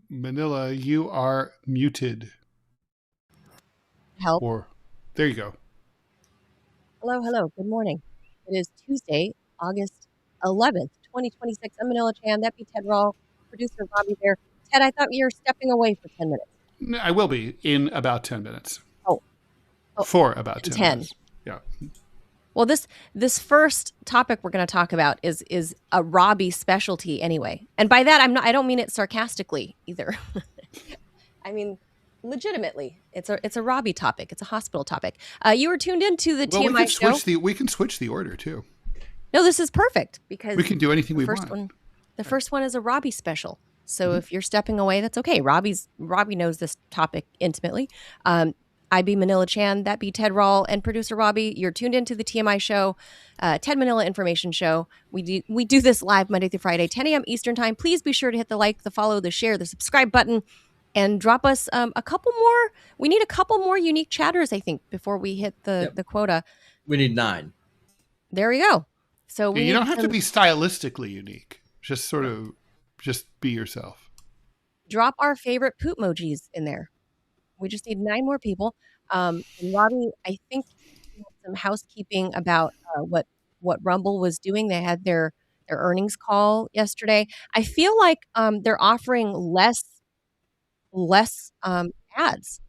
Manila, you are muted. Help. Or there you go. Hello, hello. Good morning. It is Tuesday, August 11th, 2026. I'm Manila Chan. That be Ted Rall, producer Bobby there. Ted, I thought you were stepping away for 10 minutes. I will be in about 10 minutes. Oh, oh, For about 10 10. minutes. Yeah. Well, this first topic we're going to talk about is a Robbie specialty anyway. And by that I don't mean it sarcastically either. I mean legitimately. It's a Robbie topic. It's a hospital topic. You were tuned into the Well, TMI show. We can switch the order too. No, this is perfect because We can do anything we first want. one the first one is a Robbie special. So if you're stepping away, that's okay. Robbie knows this topic intimately. I be Manila Chan, that be Ted Rall, and producer Robbie. You're tuned into the TMI show, Ted Manila Information Show. We do this live Monday through Friday, 10 a.m. Eastern time. Please be sure to hit the like, the follow, the share, the subscribe button, and drop us a couple more. We need a couple more unique chatters, I think, before we hit the quota. We need 9. There we go. So you don't have to be stylistically unique. Just be yourself. Drop our favorite poop emojis in there. We just need 9 more people. And Robbie, I think some housekeeping about what Rumble was doing. They had their earnings call yesterday. I feel like they're offering less ads.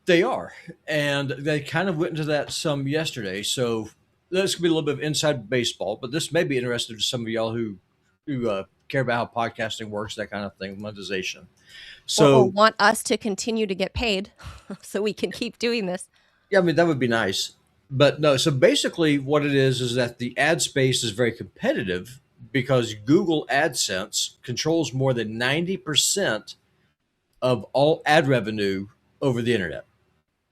They are, and they kind of went into that some yesterday. So this could be a little bit of inside baseball, but this may be interesting to some of y'all who care about how podcasting works, that kind of thing, monetization. So or want us to continue to get paid so we can keep doing this. Yeah, I mean, that would be nice. But no, so basically what it is that the ad space is very competitive because Google AdSense controls more than 90% of all ad revenue over the internet.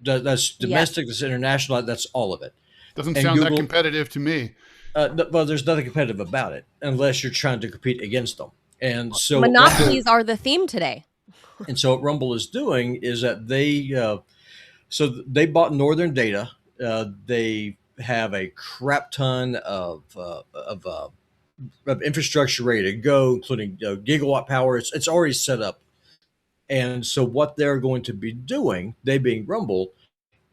That's domestic, that's international, that's all of it. Doesn't sound that competitive to me. Well, there's nothing competitive about it unless you're trying to compete against them. And so Monopolies are the theme today. And so what Rumble is doing is that they bought Northern Data. They have a crap ton of infrastructure ready to go, including gigawatt power. It's already set up. And so what they're going to be doing, they being Rumble,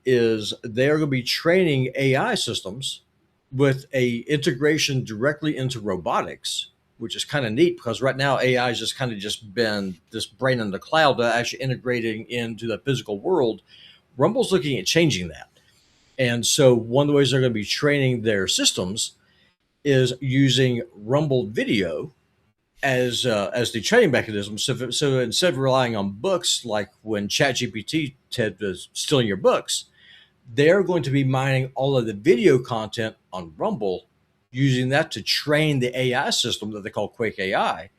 is they're going to be training AI systems with a integration directly into robotics, which is kind of neat because right now AI has just been this brain in the cloud that actually integrating into the physical world. Rumble's looking at changing that. And so one of the ways they're going to be training their systems is using Rumble video as the training mechanism. So instead of relying on books, like when ChatGPT, Ted, was stealing your books, they're going to be mining all of the video content on Rumble, using that to train the AI system that they call Quake AI.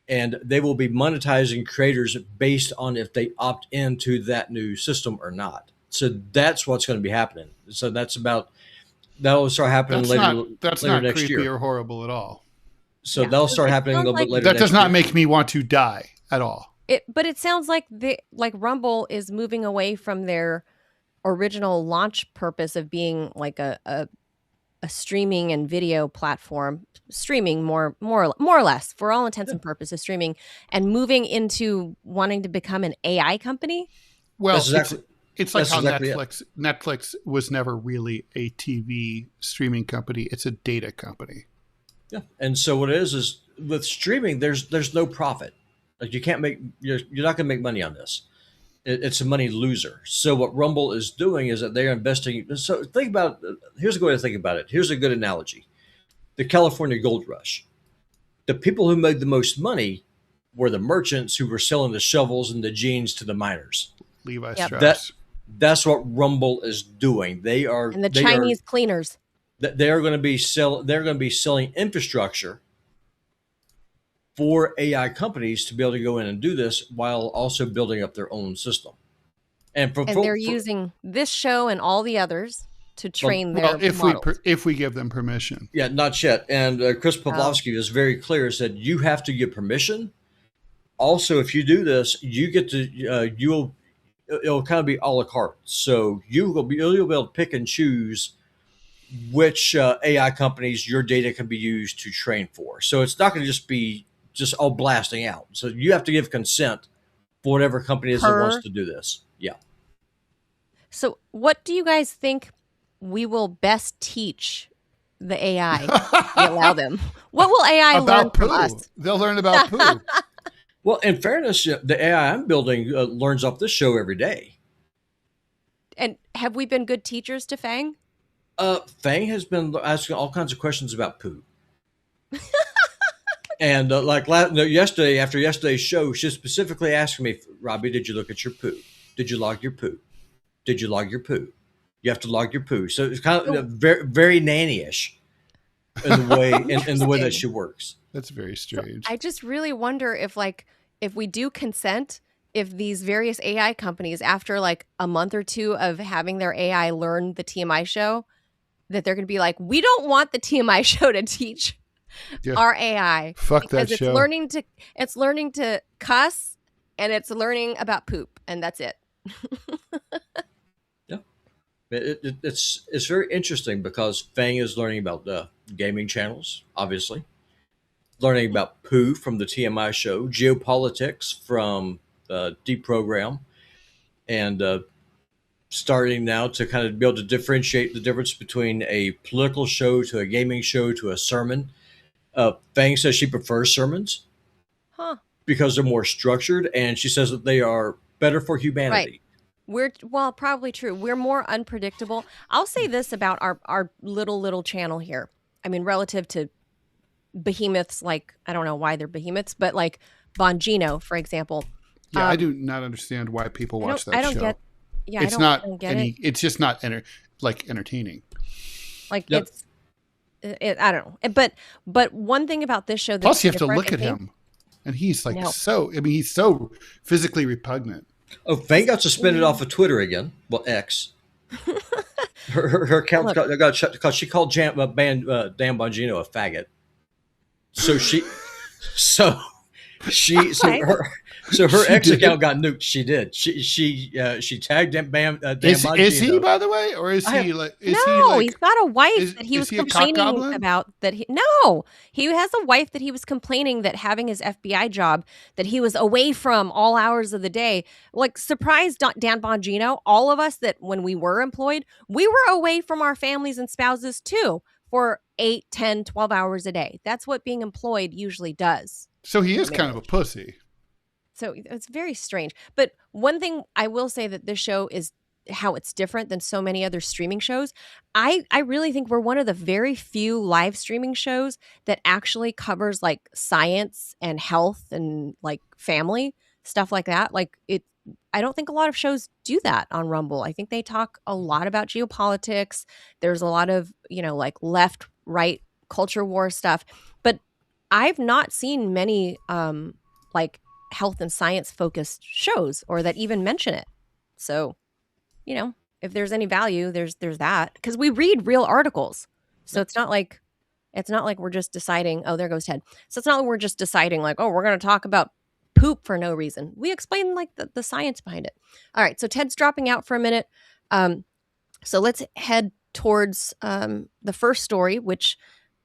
And they will be monetizing creators based on if they opt into that new system or not. So that's what's going to be happening. So that'll start happening later next year. That's not creepy or horrible at all. So that'll start happening a little bit later. That does not make me want to die at all. But it sounds like Rumble is moving away from their original launch purpose of being like a streaming and video platform, streaming more or less for all intents and purposes, streaming, and moving into wanting to become an AI company. Well, it's like how Netflix was never really a TV streaming company. It's a data company. Yeah. And so what it is with streaming, there's no profit. Like you're not going to make money on this. It's a money loser. So what Rumble is doing is that they're investing. So think about, here's a good way to think about it. Here's a good analogy. The California gold rush. The people who made the most money were the merchants who were selling the shovels and the jeans to the miners. Levi Strauss. That's what Rumble is doing. And the Chinese cleaners. They're going to be selling infrastructure for AI companies to be able to go in and do this while also building up their own system. And they're using this show and all the others to train their models. If we give them permission. Yeah, not yet. And Chris Pavlovsky is very clear, said you have to give permission. Also, if you do this, you get to it'll kind of be a la carte. So you'll be able to pick and choose which AI companies your data can be used to train for. So it's not going to just be just all blasting out. So you have to give consent for whatever company it is that wants to do this. Yeah. So what do you guys think we will best teach the AI? We allow them. What will AI learn from us? They'll learn about poo. Well, in fairness, the AI I'm building learns off this show every day. And have we been good teachers to Fang? Fang has been asking all kinds of questions about poo. And yesterday, after yesterday's show, she specifically asked me, Robbie, did you look at your poo? Did you log your poo? Did you log your poo? You have to log your poo. So it's kind of very, very nanny-ish in the way in the way that she works. That's very strange. So I just really wonder if we do consent, if these various AI companies, after like a month or two of having their AI learn the TMI show, that they're going to be like, we don't want the TMI show to teach our AI. Fuck that show. It's learning to cuss, and it's learning about poop, and that's it. Yeah, it's very interesting because Fang is learning about gaming channels, obviously, learning about poo from the TMI show, geopolitics from Deprogram, and starting now to kind of be able to differentiate the difference between a political show to a gaming show to a sermon. Fang says she prefers sermons because they're more structured, and she says that they are better for humanity. Right. Probably true. We're more unpredictable. I'll say this about our little channel here. I mean, relative to behemoths, like, I don't know why they're behemoths, but like Bongino, for example. Yeah, I do not understand why people watch that show. It's just not entertaining. Like, yep. I don't know. But one thing about this show, plus you have to look at him, and he's like he's so physically repugnant. Oh, Fang got suspended off of Twitter again. Well, X. her account got shut because she called Dan Bongino a faggot. Her ex account got nuked. She did. She tagged Dan Bongino. Is he, by the way, or is he like? He's got a wife that he was complaining about. He has a wife that he was complaining that having his FBI job that he was away from all hours of the day. Like, surprise, Dan Bongino. All of us that when we were employed, we were away from our families and spouses too for 8, 10, 12 hours a day. That's what being employed usually does. So he is kind of a pussy. So it's very strange. But one thing I will say that this show is how it's different than so many other streaming shows. I really think we're one of the very few live streaming shows that actually covers like science and health and like family, stuff like that. I don't think a lot of shows do that on Rumble. I think they talk a lot about geopolitics. There's a lot of, like left, right, culture war stuff. But I've not seen many like health and science focused shows or that even mention it. So, if there's any value, there's that, because we read real articles. So it's not like we're just deciding, oh, there goes Ted. So it's not like we're just deciding like, oh, we're going to talk about poop for no reason. We explain like the science behind it. All right. So Ted's dropping out for a minute. So let's head towards the first story, which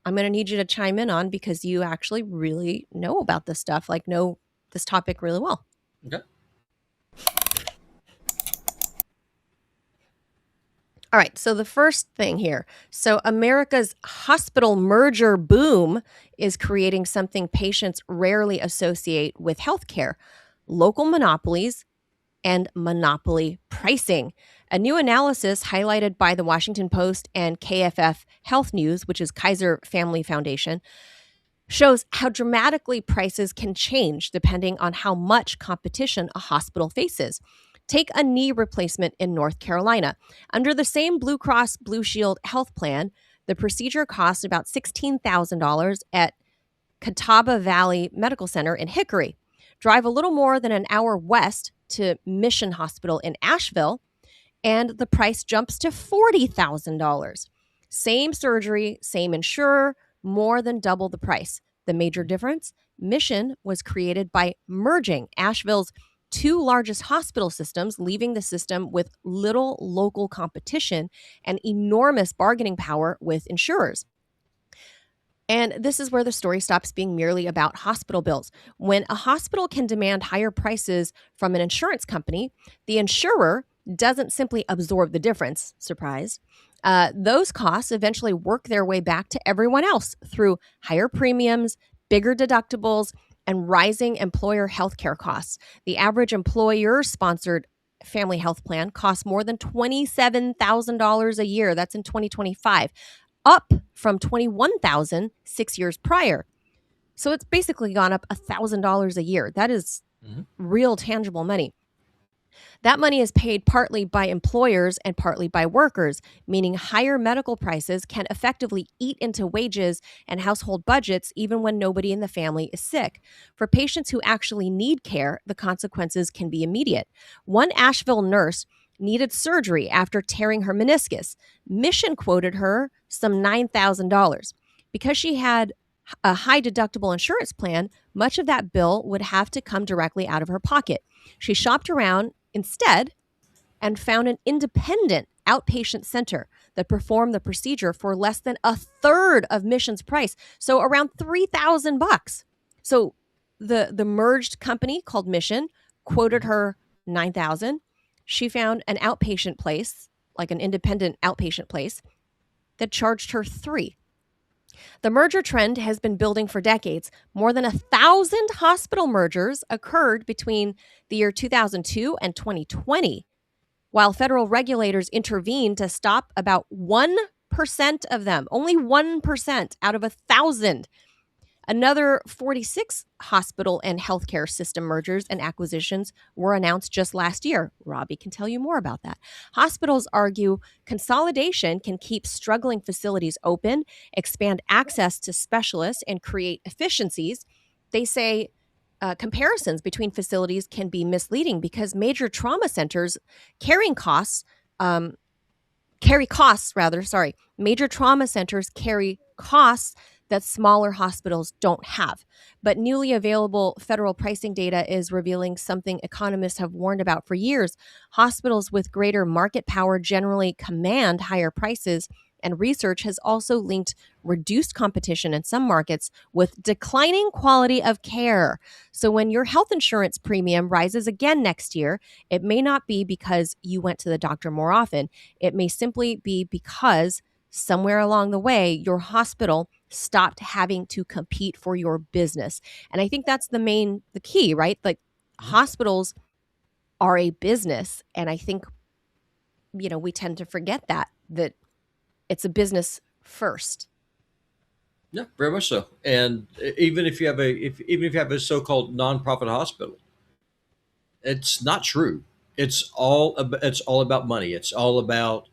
I'm going to need you to chime in on because you actually really know about this stuff, know this topic really well. Okay. All right. So the first thing here. So America's hospital merger boom is creating something patients rarely associate with healthcare: local monopolies and monopoly pricing. A new analysis highlighted by the Washington Post and KFF Health News, which is Kaiser Family Foundation, shows how dramatically prices can change depending on how much competition a hospital faces. Take a knee replacement in North Carolina. Under the same Blue Cross Blue Shield health plan, the procedure costs about $16,000 at Catawba Valley Medical Center in Hickory. Drive a little more than an hour west to Mission Hospital in Asheville, and the price jumps to $40,000. Same surgery, same insurer, more than double the price. The major difference? Mission was created by merging Asheville's two largest hospital systems, leaving the system with little local competition and enormous bargaining power with insurers. And this is where the story stops being merely about hospital bills. When a hospital can demand higher prices from an insurance company, the insurer doesn't simply absorb the difference. Surprise. Those costs eventually work their way back to everyone else through higher premiums, bigger deductibles, and rising employer healthcare costs. The average employer sponsored family health plan costs more than $27,000 a year. That's in 2025, up from $21,000 6 years prior. So it's basically gone up $1,000 a year. That is real tangible money. That money is paid partly by employers and partly by workers, meaning higher medical prices can effectively eat into wages and household budgets even when nobody in the family is sick. For patients who actually need care, the consequences can be immediate. One Asheville nurse needed surgery after tearing her meniscus. Mission quoted her some $9,000. Because she had a high deductible insurance plan, much of that bill would have to come directly out of her pocket. She shopped around instead and found an independent outpatient center that performed the procedure for less than a third of Mission's price, so around $3,000. So the merged company called Mission quoted her $9,000. She found an outpatient place, like an independent outpatient place, that charged her $3,000. The merger trend has been building for decades. More than 1,000 hospital mergers occurred between the year 2002 and 2020, while federal regulators intervened to stop about 1% of them, only 1% out of 1,000. Another 46 hospital and healthcare system mergers and acquisitions were announced just last year. Robbie can tell you more about that. Hospitals argue consolidation can keep struggling facilities open, expand access to specialists, and create efficiencies. They say comparisons between facilities can be misleading because major trauma centers carry costs. Major trauma centers carry costs that smaller hospitals don't have. But newly available federal pricing data is revealing something economists have warned about for years. Hospitals with greater market power generally command higher prices, and research has also linked reduced competition in some markets with declining quality of care. So when your health insurance premium rises again next year, it may not be because you went to the doctor more often. It may simply be because somewhere along the way, your hospital stopped having to compete for your business. And I think that's the key, right? Like hospitals are a business. And I think, we tend to forget that it's a business first. Yeah, very much so. And even if you have a so-called nonprofit hospital, it's not true. It's all about money. It's all about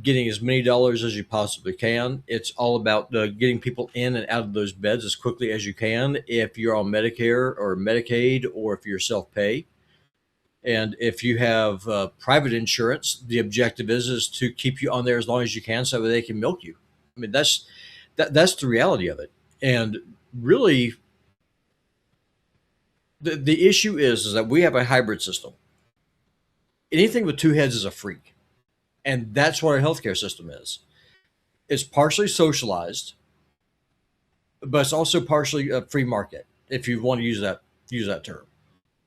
getting as many dollars as you possibly can. It's all about getting people in and out of those beds as quickly as you can if you're on Medicare or Medicaid or if you're self-pay. And if you have private insurance, the objective is to keep you on there as long as you can so that they can milk you. I mean, that's the reality of it. And really, the issue is that we have a hybrid system. Anything with two heads is a freak. And that's what our healthcare system is. It's partially socialized, but it's also partially a free market, if you want to use that term.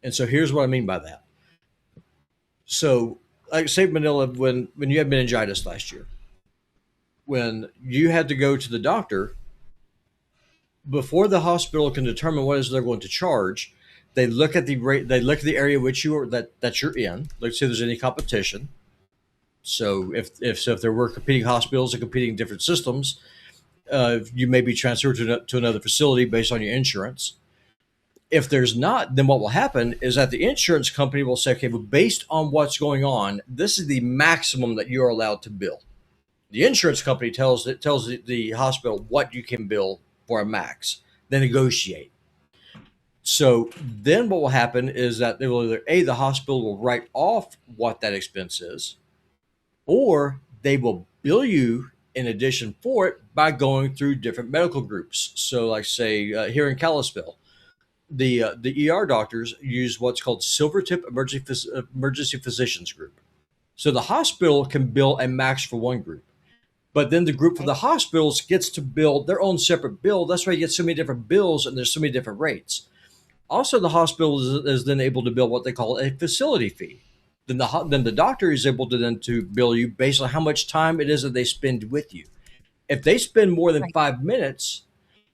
And so here's what I mean by that. So, like say Manila, when you had meningitis last year, when you had to go to the doctor, before the hospital can determine what it is they're going to charge, they look at the rate, they look at the area which you are that you're in. Let's see if there's any competition. So if there were competing hospitals and competing different systems, you may be transferred to another facility based on your insurance. If there's not, then what will happen is that the insurance company will say, okay, well, based on what's going on, this is the maximum that you're allowed to bill. The insurance company tells the hospital what you can bill for a max. They negotiate. So then what will happen is that they will either the hospital will write off what that expense is, or they will bill you in addition for it by going through different medical groups. So like say here in Kalispell, the ER doctors use what's called Silvertip Emergency Physicians Group. So the hospital can bill a max for one group. But then the group for the hospitals gets to build their own separate bill. That's why you get so many different bills and there's so many different rates. Also, the hospital is then able to bill what they call a facility fee. Then the doctor is able to bill you based on how much time it is that they spend with you. If they spend more than 5 minutes,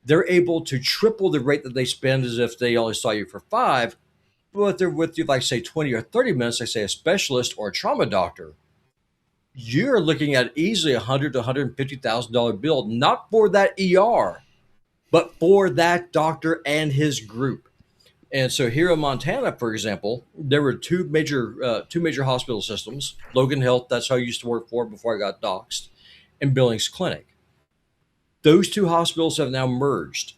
they're able to triple the rate that they spend as if they only saw you for 5. But if they're with you, like say 20 or 30 minutes, like say a specialist or a trauma doctor, you're looking at easily $100,000 to $150,000 bill, not for that ER, but for that doctor and his group. And so here in Montana, for example, there were two major hospital systems. Logan Health, that's how I used to work for before I got doxxed, and Billings Clinic. Those two hospitals have now merged.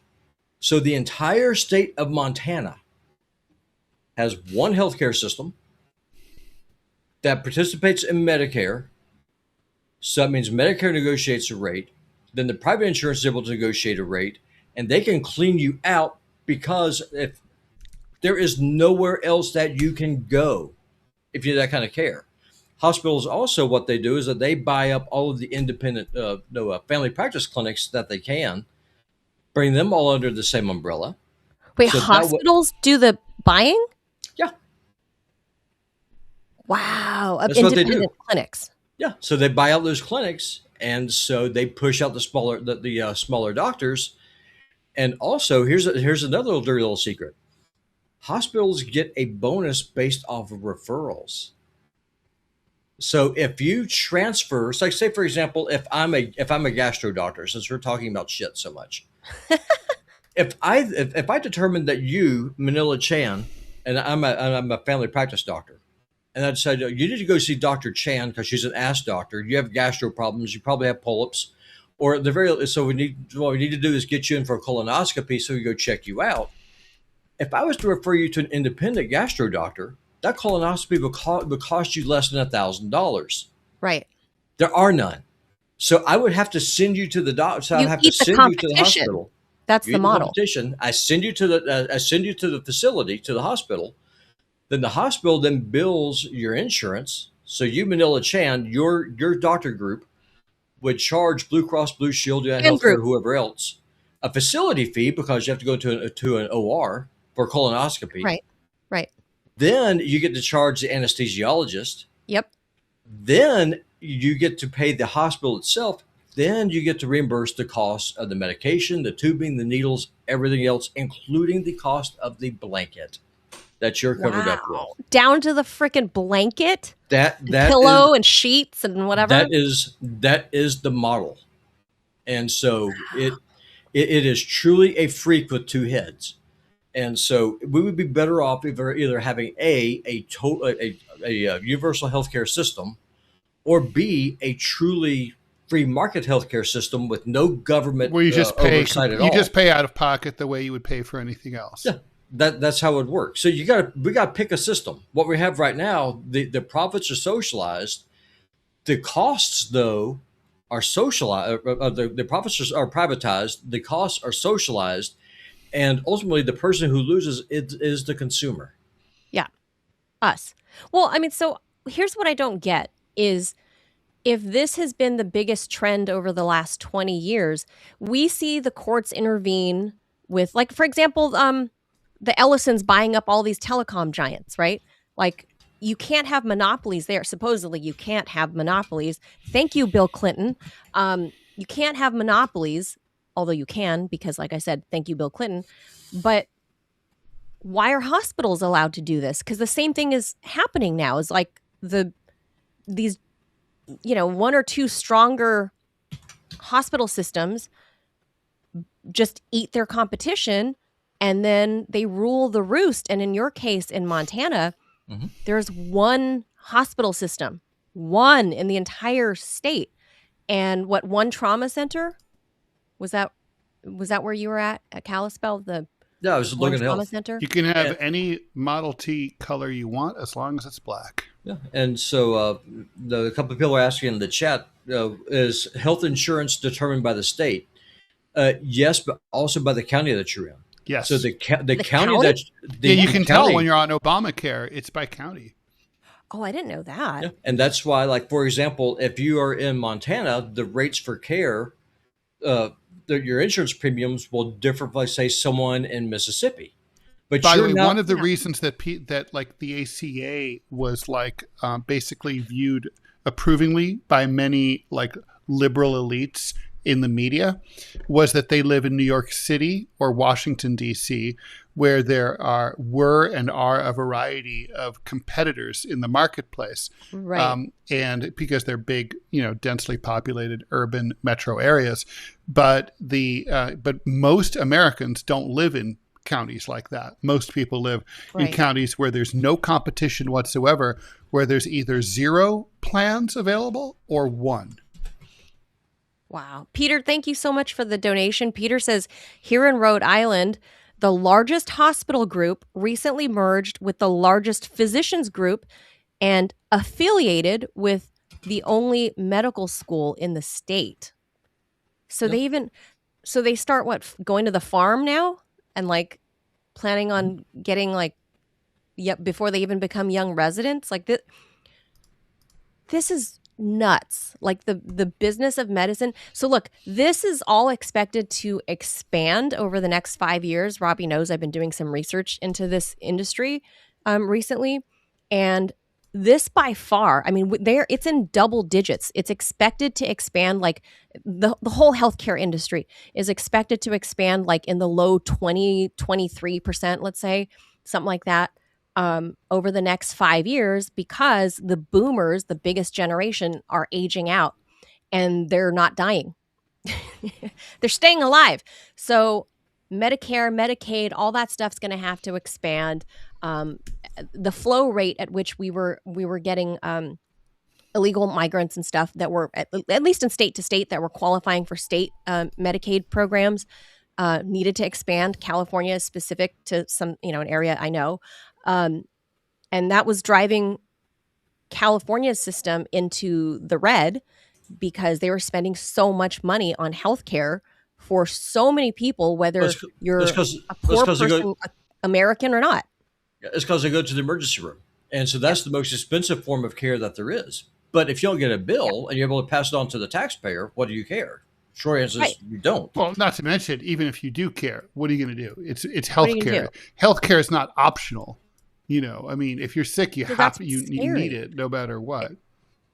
So the entire state of Montana has one healthcare system that participates in Medicare. So that means Medicare negotiates a rate. Then the private insurance is able to negotiate a rate, and they can clean you out because if there is nowhere else that you can go if you need that kind of care. Hospitals also, what they do is that they buy up all of the independent family practice clinics that they can, bring them all under the same umbrella. Wait, so hospitals do the buying? Yeah. Wow. Of independent clinics. Yeah. So they buy out those clinics, and so they push out the smaller doctors. And also, here's another little secret. Hospitals get a bonus based off of referrals. So if you transfer, so like say for example, if I'm a gastro doctor, since we're talking about shit so much, if I determine that you, Manila Chan, and I'm a family practice doctor, and I decide you need to go see Dr. Chan because she's an ass doctor, you have gastro problems, you probably have polyps, or what we need to do is get you in for a colonoscopy so we go check you out. If I was to refer you to an independent gastro doctor, that colonoscopy would cost you less than $1,000. Right. There are none. So I would have to send you to the doctor. So I'd have to send you to the hospital. That's the model. I send you to the facility, to the hospital. Then the hospital then bills your insurance. So you, Manila Chan, your doctor group would charge Blue Cross Blue Shield, Healthcare, whoever else, a facility fee because you have to go to an OR for a colonoscopy. Right. Then you get to charge the anesthesiologist. Yep. Then you get to pay the hospital itself. Then you get to reimburse the cost of the medication, the tubing, the needles, everything else, including the cost of the blanket that you're covered up with. Down to the freaking blanket? That pillow and sheets and whatever? That is the model. And so it is truly a freak with two heads. And so we would be better off either having a universal healthcare system, or B, a truly free market healthcare system with no government where you just pay oversight at all. You just pay out of pocket the way you would pay for anything else. Yeah, that's how it would work. So we got to pick a system. What we have right now, the profits are socialized. The costs, though, are socialized. The profits are privatized. The costs are socialized. And ultimately, the person who loses is the consumer. Yeah, us. Well, I mean, so here's what I don't get is if this has been the biggest trend over the last 20 years, we see the courts intervene with, like, for example, the Ellisons buying up all these telecom giants, right? Like, you can't have monopolies there. Supposedly, you can't have monopolies. Thank you, Bill Clinton. You can't have monopolies. Although you can, because like I said, thank you, Bill Clinton. But why are hospitals allowed to do this? Because the same thing is happening now. Is like these one or two stronger hospital systems just eat their competition, and then they rule the roost. And in your case, in Montana, there's one hospital system, one in the entire state, and one trauma center. Was that where you were at Kalispell? Yeah, it was Logan Health Center. You can have any Model T color you want as long as it's black. Yeah, and so the couple of people are asking in the chat: is health insurance determined by the state? Yes, but also by the county that you're in. Yes. So the county that you can tell when you're on Obamacare. It's by county. Oh, I didn't know that. Yeah. And that's why, like, for example, if you are in Montana, the rates for care, uh, your insurance premiums will differ from, say, someone in Mississippi. But by the way, not, one of the reasons that that like the ACA was like basically viewed approvingly by many like liberal elites in the media was that they live in New York City or Washington, D.C., where there were and are a variety of competitors in the marketplace. Right. And because they're big, densely populated urban metro areas. But but most Americans don't live in counties like that. Most people live in counties where there's no competition whatsoever, where there's either 0 plans available or 1. Wow. Peter, thank you so much for the donation. Peter says, here in Rhode Island, the largest hospital group recently merged with the largest physicians group and affiliated with the only medical school in the state. So they start going to the farm now and like planning on getting before they even become young residents. Like this is nuts. Like the business of medicine. So look, this is all expected to expand over the next 5 years. Robbie knows I've been doing some research into this industry recently, and this by far, I mean, it's in double digits. It's expected to expand, like the whole healthcare industry is expected to expand like in the low 23%, let's say, something like that, over the next 5 years, because the boomers, the biggest generation, are aging out and they're not dying. They're staying alive. So Medicare, Medicaid, all that stuff's going to have to expand. The flow rate at which we were getting illegal migrants and stuff that were at least in state to state that were qualifying for state Medicaid programs needed to expand. California is specific to some, an area I know. And that was driving California's system into the red because they were spending so much money on healthcare for so many people, whether you're a poor person, American or not. It's because they go to the emergency room. And so that's the most expensive form of care that there is. But if you don't get a bill and you're able to pass it on to the taxpayer, what do you care? Short answer is you don't. Well, not to mention, even if you do care, what are you going to do? It's healthcare. Healthcare is not optional. I mean, if you're sick, you need it no matter what.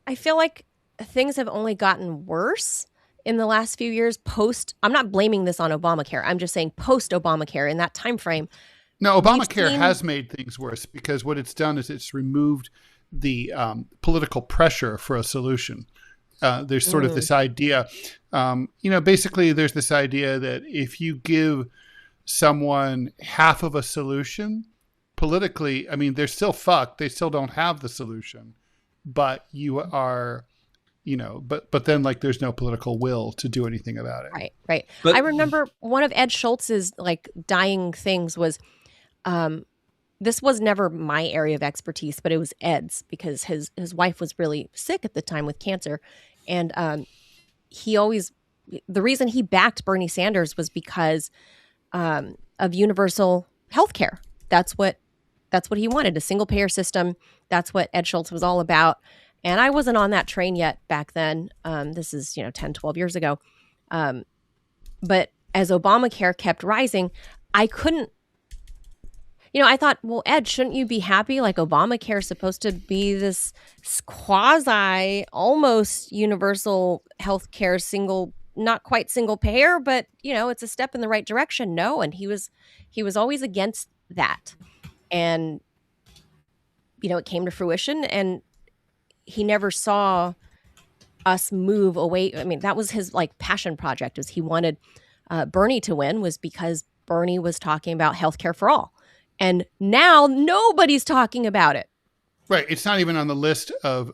I feel like things have only gotten worse in the last few years I'm not blaming this on Obamacare. I'm just saying post Obamacare in that time frame. No, Obamacare has made things worse because what it's done is it's removed the political pressure for a solution. There's sort of this idea, basically there's this idea that if you give someone half of a solution, politically, I mean, they're still fucked. They still don't have the solution, but you are, but then like there's no political will to do anything about it. Right. But I remember one of Ed Schultz's like dying things was, this was never my area of expertise, but it was Ed's because his wife was really sick at the time with cancer. And the reason he backed Bernie Sanders was because of universal health care. That's what he wanted, a single payer system. That's what Ed Schultz was all about. And I wasn't on that train yet back then. This is, 10, 12 years ago. But as Obamacare kept rising, I couldn't, I thought, well, Ed, shouldn't you be happy? Like Obamacare is supposed to be this quasi, almost universal healthcare, not quite single payer, but it's a step in the right direction. No, and he was always against that, and it came to fruition, and he never saw us move away. I mean, that was his like passion project. Was he wanted Bernie to win was because Bernie was talking about healthcare for all. And now nobody's talking about it. Right. It's not even on the list of,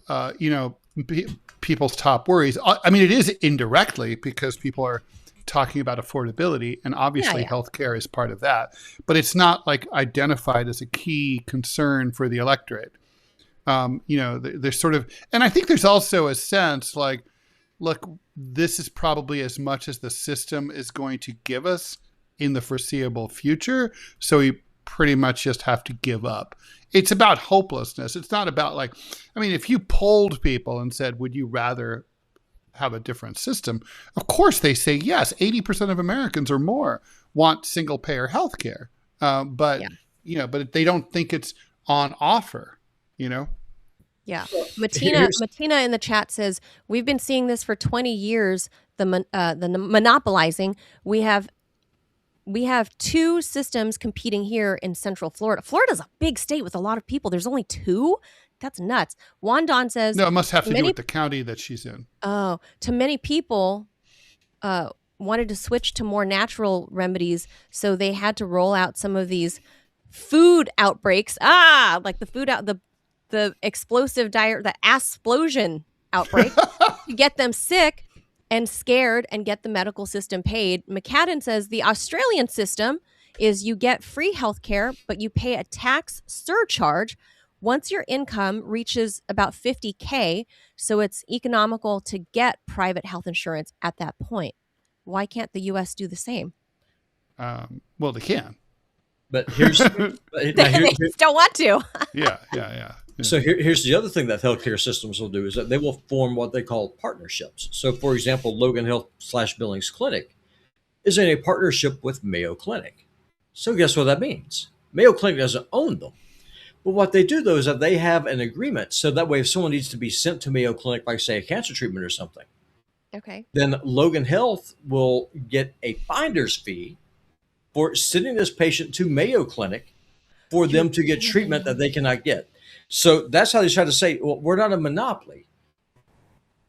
people's top worries. I mean, it is indirectly because people are talking about affordability, and obviously healthcare is part of that. But it's not like identified as a key concern for the electorate. There's sort of, and I think there's also a sense like, look, this is probably as much as the system is going to give us in the foreseeable future. So we pretty much just have to give up. It's about hopelessness. It's not about like, I mean, if you polled people and said, would you rather have a different system? Of course they say yes. 80% of Americans or more want single payer healthcare. But they don't think it's on offer, Yeah. Matina in the chat says, we've been seeing this for 20 years, the monopolizing. We have 2 systems competing here in Central Florida. Florida's a big state with a lot of people. There's only 2? That's nuts. Juan Don says... No, it must have to do with the county that she's in. Oh, to many people wanted to switch to more natural remedies, so they had to roll out some of these food outbreaks. Like the explosive the asplosion outbreak to get them sick and scared and get the medical system paid. McCadden says the Australian system is you get free health care, but you pay a tax surcharge once your income reaches about 50K. So it's economical to get private health insurance at that point. Why can't the U.S. do the same? Well, they can. But here's they don't want to. Yeah. So here's the other thing that healthcare systems will do is that they will form what they call partnerships. So, for example, Logan Health / Billings Clinic is in a partnership with Mayo Clinic. So guess what that means? Mayo Clinic doesn't own them. But what they do, though, is that they have an agreement. So that way, if someone needs to be sent to Mayo Clinic, like, say, a cancer treatment or something, okay, then Logan Health will get a finder's fee for sending this patient to Mayo Clinic for them to get treatment that they cannot get. So that's how they try to say, well, we're not a monopoly.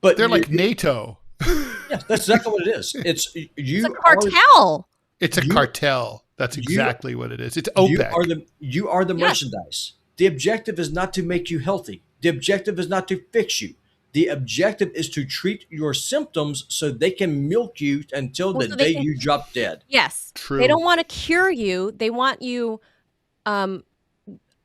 But they're like NATO. Yeah, that's exactly what it is. It's a cartel. It's a cartel. That's exactly what it is. It's OPEC. You are the merchandise. The objective is not to make you healthy. The objective is not to fix you. The objective is to treat your symptoms so they can milk you until the day you drop dead. Yes. True. They don't want to cure you. They want you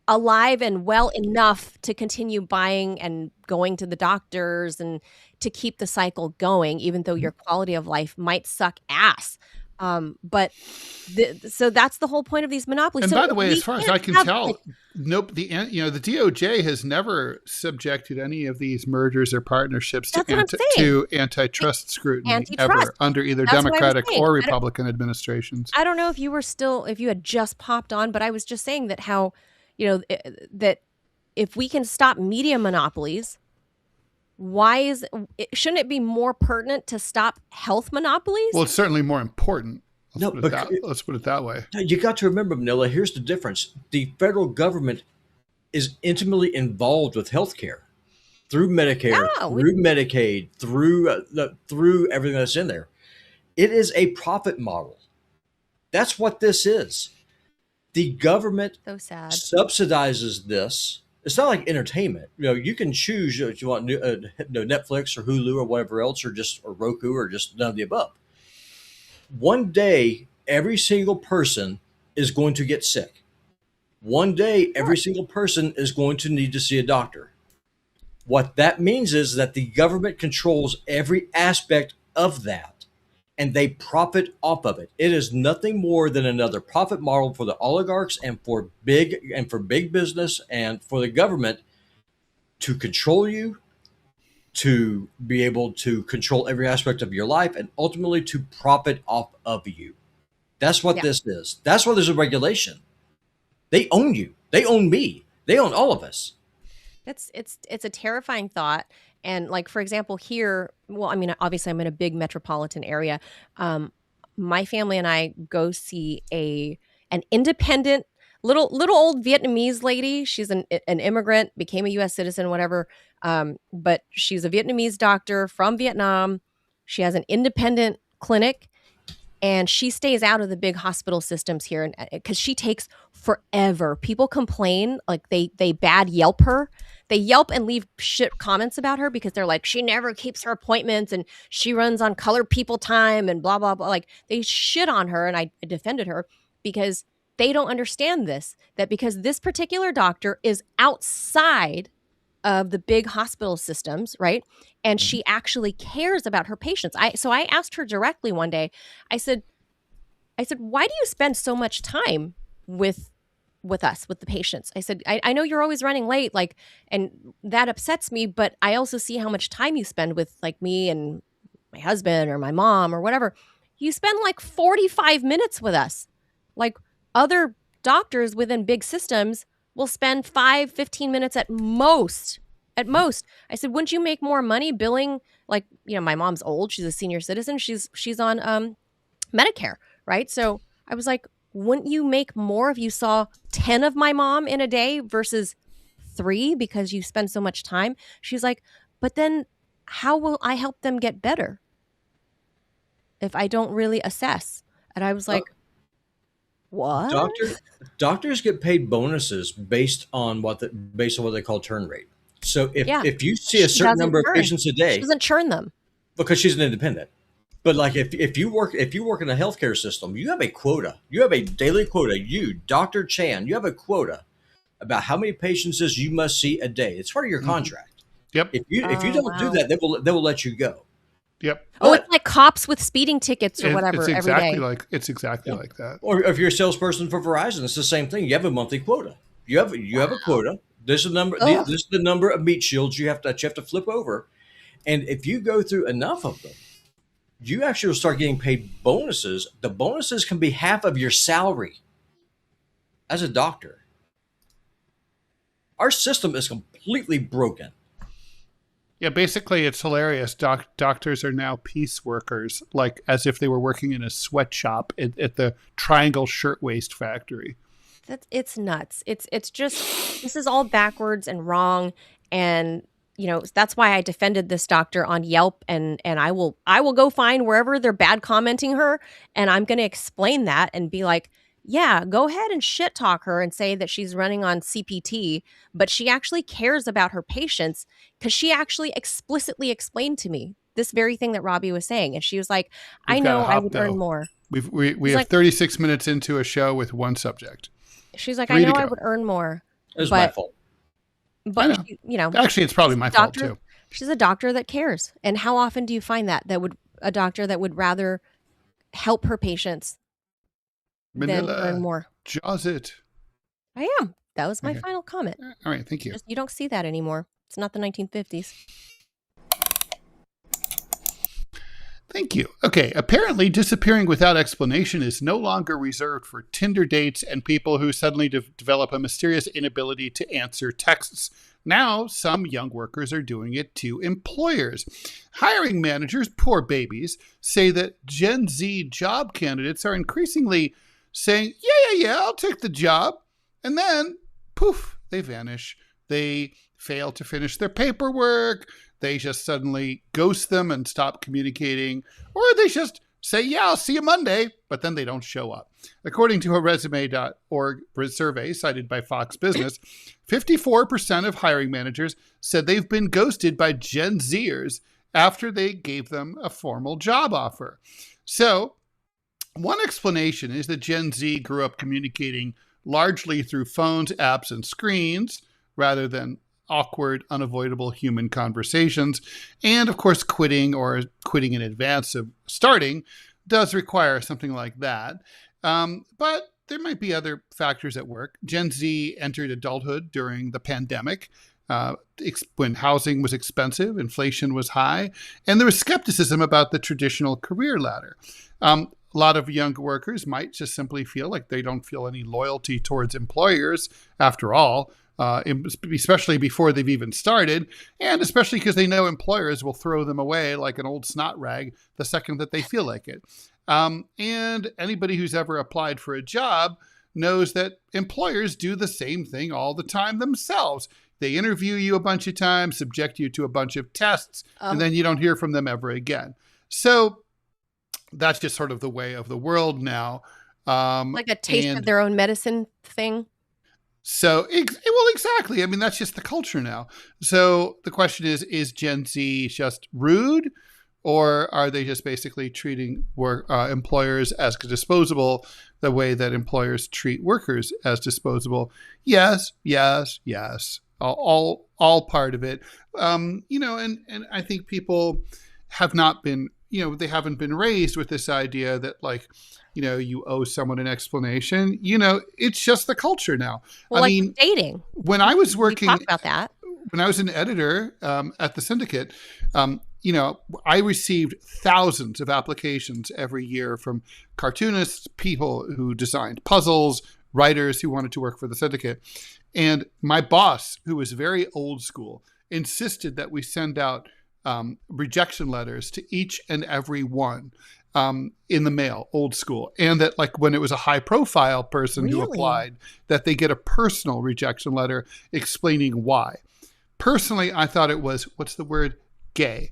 alive and well enough to continue buying and going to the doctors and to keep the cycle going, even though your quality of life might suck ass. So that's the whole point of these monopolies. And so by the way, as far as I can tell, nope. The DOJ has never subjected any of these mergers or partnerships to antitrust scrutiny ever under either Democratic or Republican administrations. I don't know if you had just popped on, but I was just saying that how, that if we can stop media monopolies, shouldn't it be more pertinent to stop health monopolies? Well, it's certainly more important. Let's put it that way. You got to remember, Manila, here's the difference. The federal government is intimately involved with healthcare through Medicare, through Medicaid, through everything that's in there. It is a profit model. That's what this is. The government subsidizes this. It's not like entertainment. You can choose if you want Netflix or Hulu or whatever else, or Roku or just none of the above. One day, every single person is going to get sick. One day, every single person is going to need to see a doctor. What that means is that the government controls every aspect of that, and they profit off of it. It is nothing more than another profit model for the oligarchs and for big business and for the government to control you, to be able to control every aspect of your life, and ultimately to profit off of you. That's what this is. That's why there's a regulation. They own you. They own me. They own all of us. It's a terrifying thought. And like, for example, here, well, I mean, obviously I'm in a big metropolitan area. My family and I go see an independent little old Vietnamese lady. She's an immigrant, became a U.S. citizen, whatever. But she's a Vietnamese doctor from Vietnam. She has an independent clinic, and she stays out of the big hospital systems here, because she takes forever. People complain, like they bad Yelp her. They Yelp and leave shit comments about her because they're like, she never keeps her appointments and she runs on colored people time and blah, blah, blah. Like, they shit on her, and I defended her because they don't understand that because this particular doctor is outside of the big hospital systems, right? And she actually cares about her patients. So I asked her directly one day, I said, why do you spend so much time with with us, with the patients. I said, I know you're always running late, like, and that upsets me, but I also see how much time you spend with like me and my husband or my mom or whatever. You spend like 45 minutes with us. Like other doctors within big systems will spend 15 minutes at most. At most. I said, wouldn't you make more money billing? Like, my mom's old. She's a senior citizen. She's on Medicare, right? So I was like, wouldn't you make more if you saw 10 of my mom in a day versus 3 because you spend so much time? She's like, but then how will I help them get better if I don't really assess? And I was like, what? Doctors get paid bonuses based on what they call turn rate. So if you see a certain number of patients a day, she doesn't churn them because she's an independent. But like if you work in a healthcare system, you have a quota. You have a daily quota. You, Dr. Chan, you have a quota about how many patients you must see a day. It's part of your contract. Yep. If you don't do that, they will let you go. Yep. It's like cops with speeding tickets or whatever it's exactly every day. It's exactly like that. Or if you're a salesperson for Verizon, it's the same thing. You have a monthly quota. You have a quota. This is the number. This is the number of meat shields you have to flip over, and if you go through enough of them, you actually will start getting paid bonuses. The bonuses can be half of your salary as a doctor. Our system is completely broken. Yeah, basically, it's hilarious. Doctors are now piece workers, like as if they were working in a sweatshop at the Triangle Shirtwaist Factory. It's nuts. It's just, this is all backwards and wrong. And, that's why I defended this doctor on Yelp, and I will go find wherever they're bad commenting her. And I'm going to explain that and be like, yeah, go ahead and shit talk her and say that she's running on CPT, but she actually cares about her patients, because she actually explicitly explained to me this very thing that Robbie was saying. And she was like, I know I would earn more. We have 36 minutes into a show with one subject. She's like, I know I would earn more. It was my fault. But, actually, it's probably my fault too. She's a doctor that cares. And how often do you find a doctor that would rather help her patients Manila, than earn more? Jaws it. I am. That was my final comment. All right. Thank you. You don't see that anymore. It's not the 1950s. Thank you. Okay, apparently disappearing without explanation is no longer reserved for Tinder dates and people who suddenly develop a mysterious inability to answer texts. Now, some young workers are doing it to employers. Hiring managers, poor babies, say that Gen Z job candidates are increasingly saying, yeah, I'll take the job. And then, poof, they vanish. They fail to finish their paperwork. They just suddenly ghost them and stop communicating, or they just say, yeah, I'll see you Monday, but then they don't show up. According to a resume.org survey cited by Fox Business, 54% of hiring managers said they've been ghosted by Gen Zers after they gave them a formal job offer. So one explanation is that Gen Z grew up communicating largely through phones, apps, and screens, rather than awkward, unavoidable human conversations. And of course, quitting in advance of starting does require something like that. But there might be other factors at work. Gen Z entered adulthood during the pandemic, when housing was expensive, inflation was high, and there was skepticism about the traditional career ladder. A lot of young workers might just simply feel like they don't feel any loyalty towards employers after all, especially before they've even started, and especially because they know employers will throw them away like an old snot rag the second that they feel like it. And anybody who's ever applied for a job knows that employers do the same thing all the time themselves. They interview you a bunch of times, subject you to a bunch of tests, and then you don't hear from them ever again. So that's just sort of the way of the world now. Like a taste of their own medicine thing. So, well, exactly. I mean, that's just the culture now. So the question is Gen Z just rude, or are they just basically treating employers as disposable the way that employers treat workers as disposable? Yes. All part of it. And I think people have not been they haven't been raised with this idea that like, you owe someone an explanation. It's just the culture now. Well, I mean, dating. When I was working, we talked about that. When I was an editor at the Syndicate, I received thousands of applications every year from cartoonists, people who designed puzzles, writers who wanted to work for the Syndicate. And my boss, who was very old school, insisted that we send out rejection letters to each and every one in the mail, old school. And that like when it was a high profile person who applied, that they get a personal rejection letter explaining why. Personally, I thought it was, what's the word? Gay.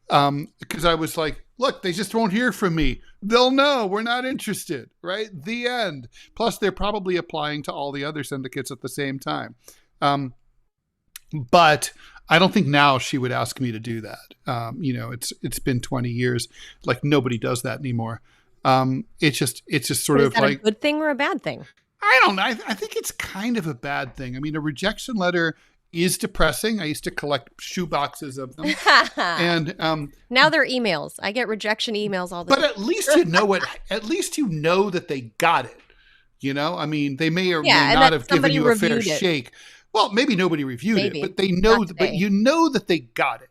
Because I was like, look, they just won't hear from me. They'll know we're not interested, right? The end. Plus, they're probably applying to all the other syndicates at the same time. But I don't think now she would ask me to do that. It's been 20 years. Like nobody does that anymore. It's just sort of like a good thing or a bad thing? I don't know. I think it's kind of a bad thing. I mean, a rejection letter is depressing. I used to collect shoe boxes of them. And now they're emails. I get rejection emails all the time. But at least at least you know that they got it. I mean, they may or may not have given you a fair shake. Well, maybe nobody reviewed it, but they know but you know that they got it.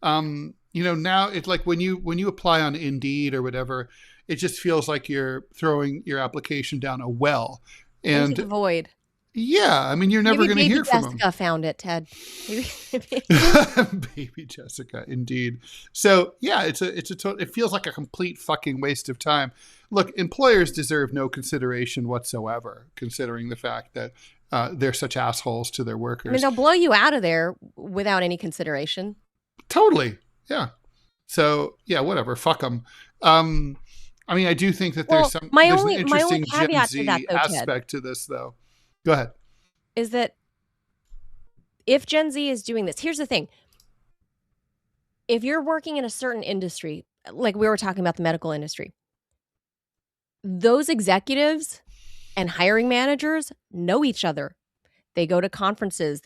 Now it's like when you apply on Indeed or whatever, it just feels like you're throwing your application down a well. And into the void. Yeah, I mean, you're never going to hear from them. Baby Jessica found it, Ted. Baby Jessica, indeed. So yeah, it feels like a complete fucking waste of time. Look, employers deserve no consideration whatsoever, considering the fact that they're such assholes to their workers. I mean, they'll blow you out of there without any consideration. Totally, yeah. So yeah, whatever. Fuck them. I mean, I do think that there's an interesting Gen Z aspect to this, though. Go ahead. Is that if Gen Z is doing this, here's the thing. If you're working in a certain industry, like we were talking about the medical industry, those executives and hiring managers know each other. They go to conferences,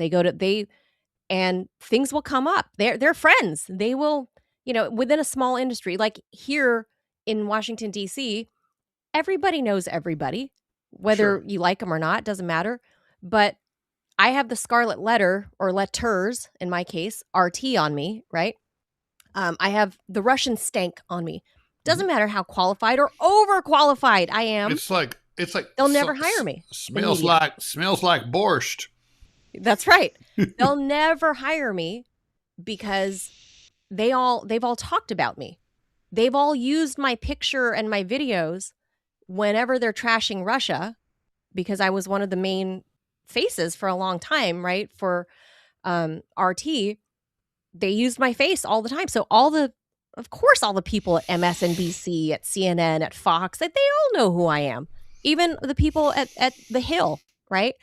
and things will come up. They're friends. They will, within a small industry, like here in Washington, D.C., everybody knows everybody. Whether you like them or not, doesn't matter. But I have the scarlet letter, or letters, in my case, RT on me, right? I have the Russian stank on me. Doesn't matter how qualified or overqualified I am. It's like they'll never hire me. Smells like borscht. That's right. They'll never hire me because they've all talked about me. They've all used my picture and my videos whenever they're trashing Russia, because I was one of the main faces for a long time, right? For RT, they used my face all the time. So of course, all the people at MSNBC, at CNN, at Fox, that they all know who I am. Even the people at The Hill, right?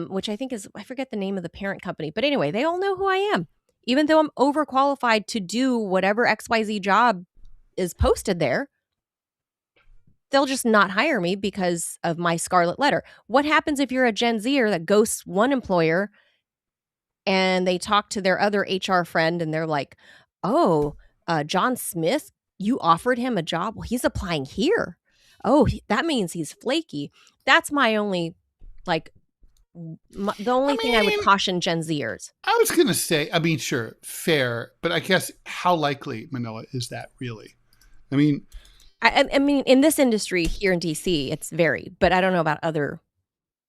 Which I think I forget the name of the parent company. But anyway, they all know who I am. Even though I'm overqualified to do whatever XYZ job is posted there, they'll just not hire me because of my scarlet letter. What happens if you're a Gen Zer that ghosts one employer and they talk to their other HR friend and they're like, oh, John Smith, you offered him a job? Well, he's applying here. Oh, that means he's flaky. That's my only, the only thing I would caution Gen Zers. I was going to say, I mean, sure, fair, but I guess how likely, Manila, is that really? I mean, in this industry here in DC, it's varied, but I don't know about other.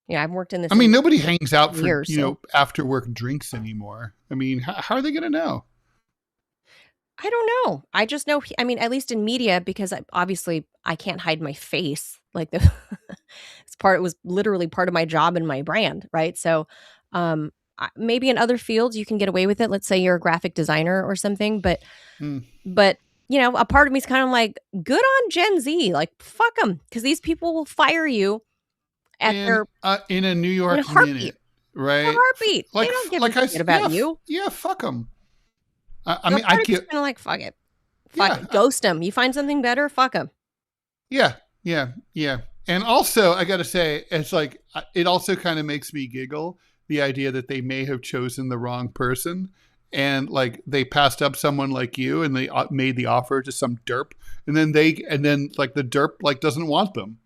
I've worked in this. I mean, nobody hangs out for years, after work drinks anymore. I mean, how are they going to know? I don't know. I just know. I mean, at least in media, because obviously I can't hide my face. Like it was literally part of my job and my brand, right? So, maybe in other fields you can get away with it. Let's say you're a graphic designer or something, but. A part of me is kind of like, good on Gen Z. Like, fuck them, because these people will fire you in a New York minute, right? In a heartbeat. They don't give a shit about you. Yeah, fuck them. I get kind of like, fuck it, ghost them. You find something better, fuck them. Yeah. And also, I got to say, it's like it also kind of makes me giggle, the idea that they may have chosen the wrong person. and like they passed up someone like you, and they made the offer to some derp, and then like the derp like doesn't want them.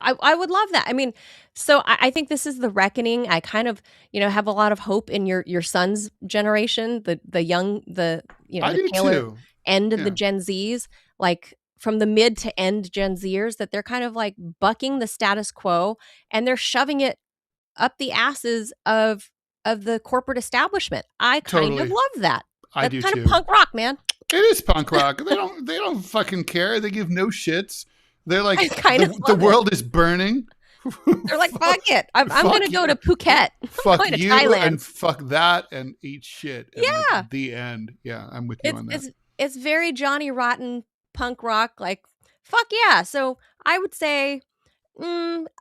I would love that. I mean, so I think this is the reckoning. I kind of, have a lot of hope in your son's generation, the I do tailor too. end of Yeah. the Gen Zs, like from the mid to end Gen Zers, that they're kind of like bucking the status quo and they're shoving it up the asses of the corporate establishment. I kind of Totally. love that. I That's do kind too. of punk rock, man. It is punk rock. They don't fucking care. They give no shits. They're like, the world is burning. They're like, fuck it. I'm going to go to Phuket. Fuck to you Thailand. and fuck that and eat shit. And Yeah. like, the end. Yeah, I'm with you on that. It's very Johnny Rotten punk rock. Like, fuck yeah. So I would say,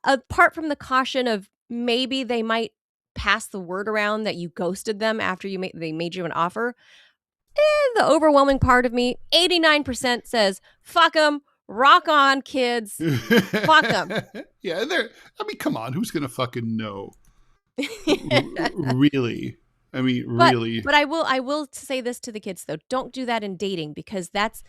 apart from the caution of maybe they might pass the word around that you ghosted them after they made you an offer, the overwhelming part of me, 89% says, fuck them. Rock on, kids. Fuck them. Yeah, come on. Who's going to fucking know? Really? I mean, really. But I will say this to the kids, though. Don't do that in dating, because that's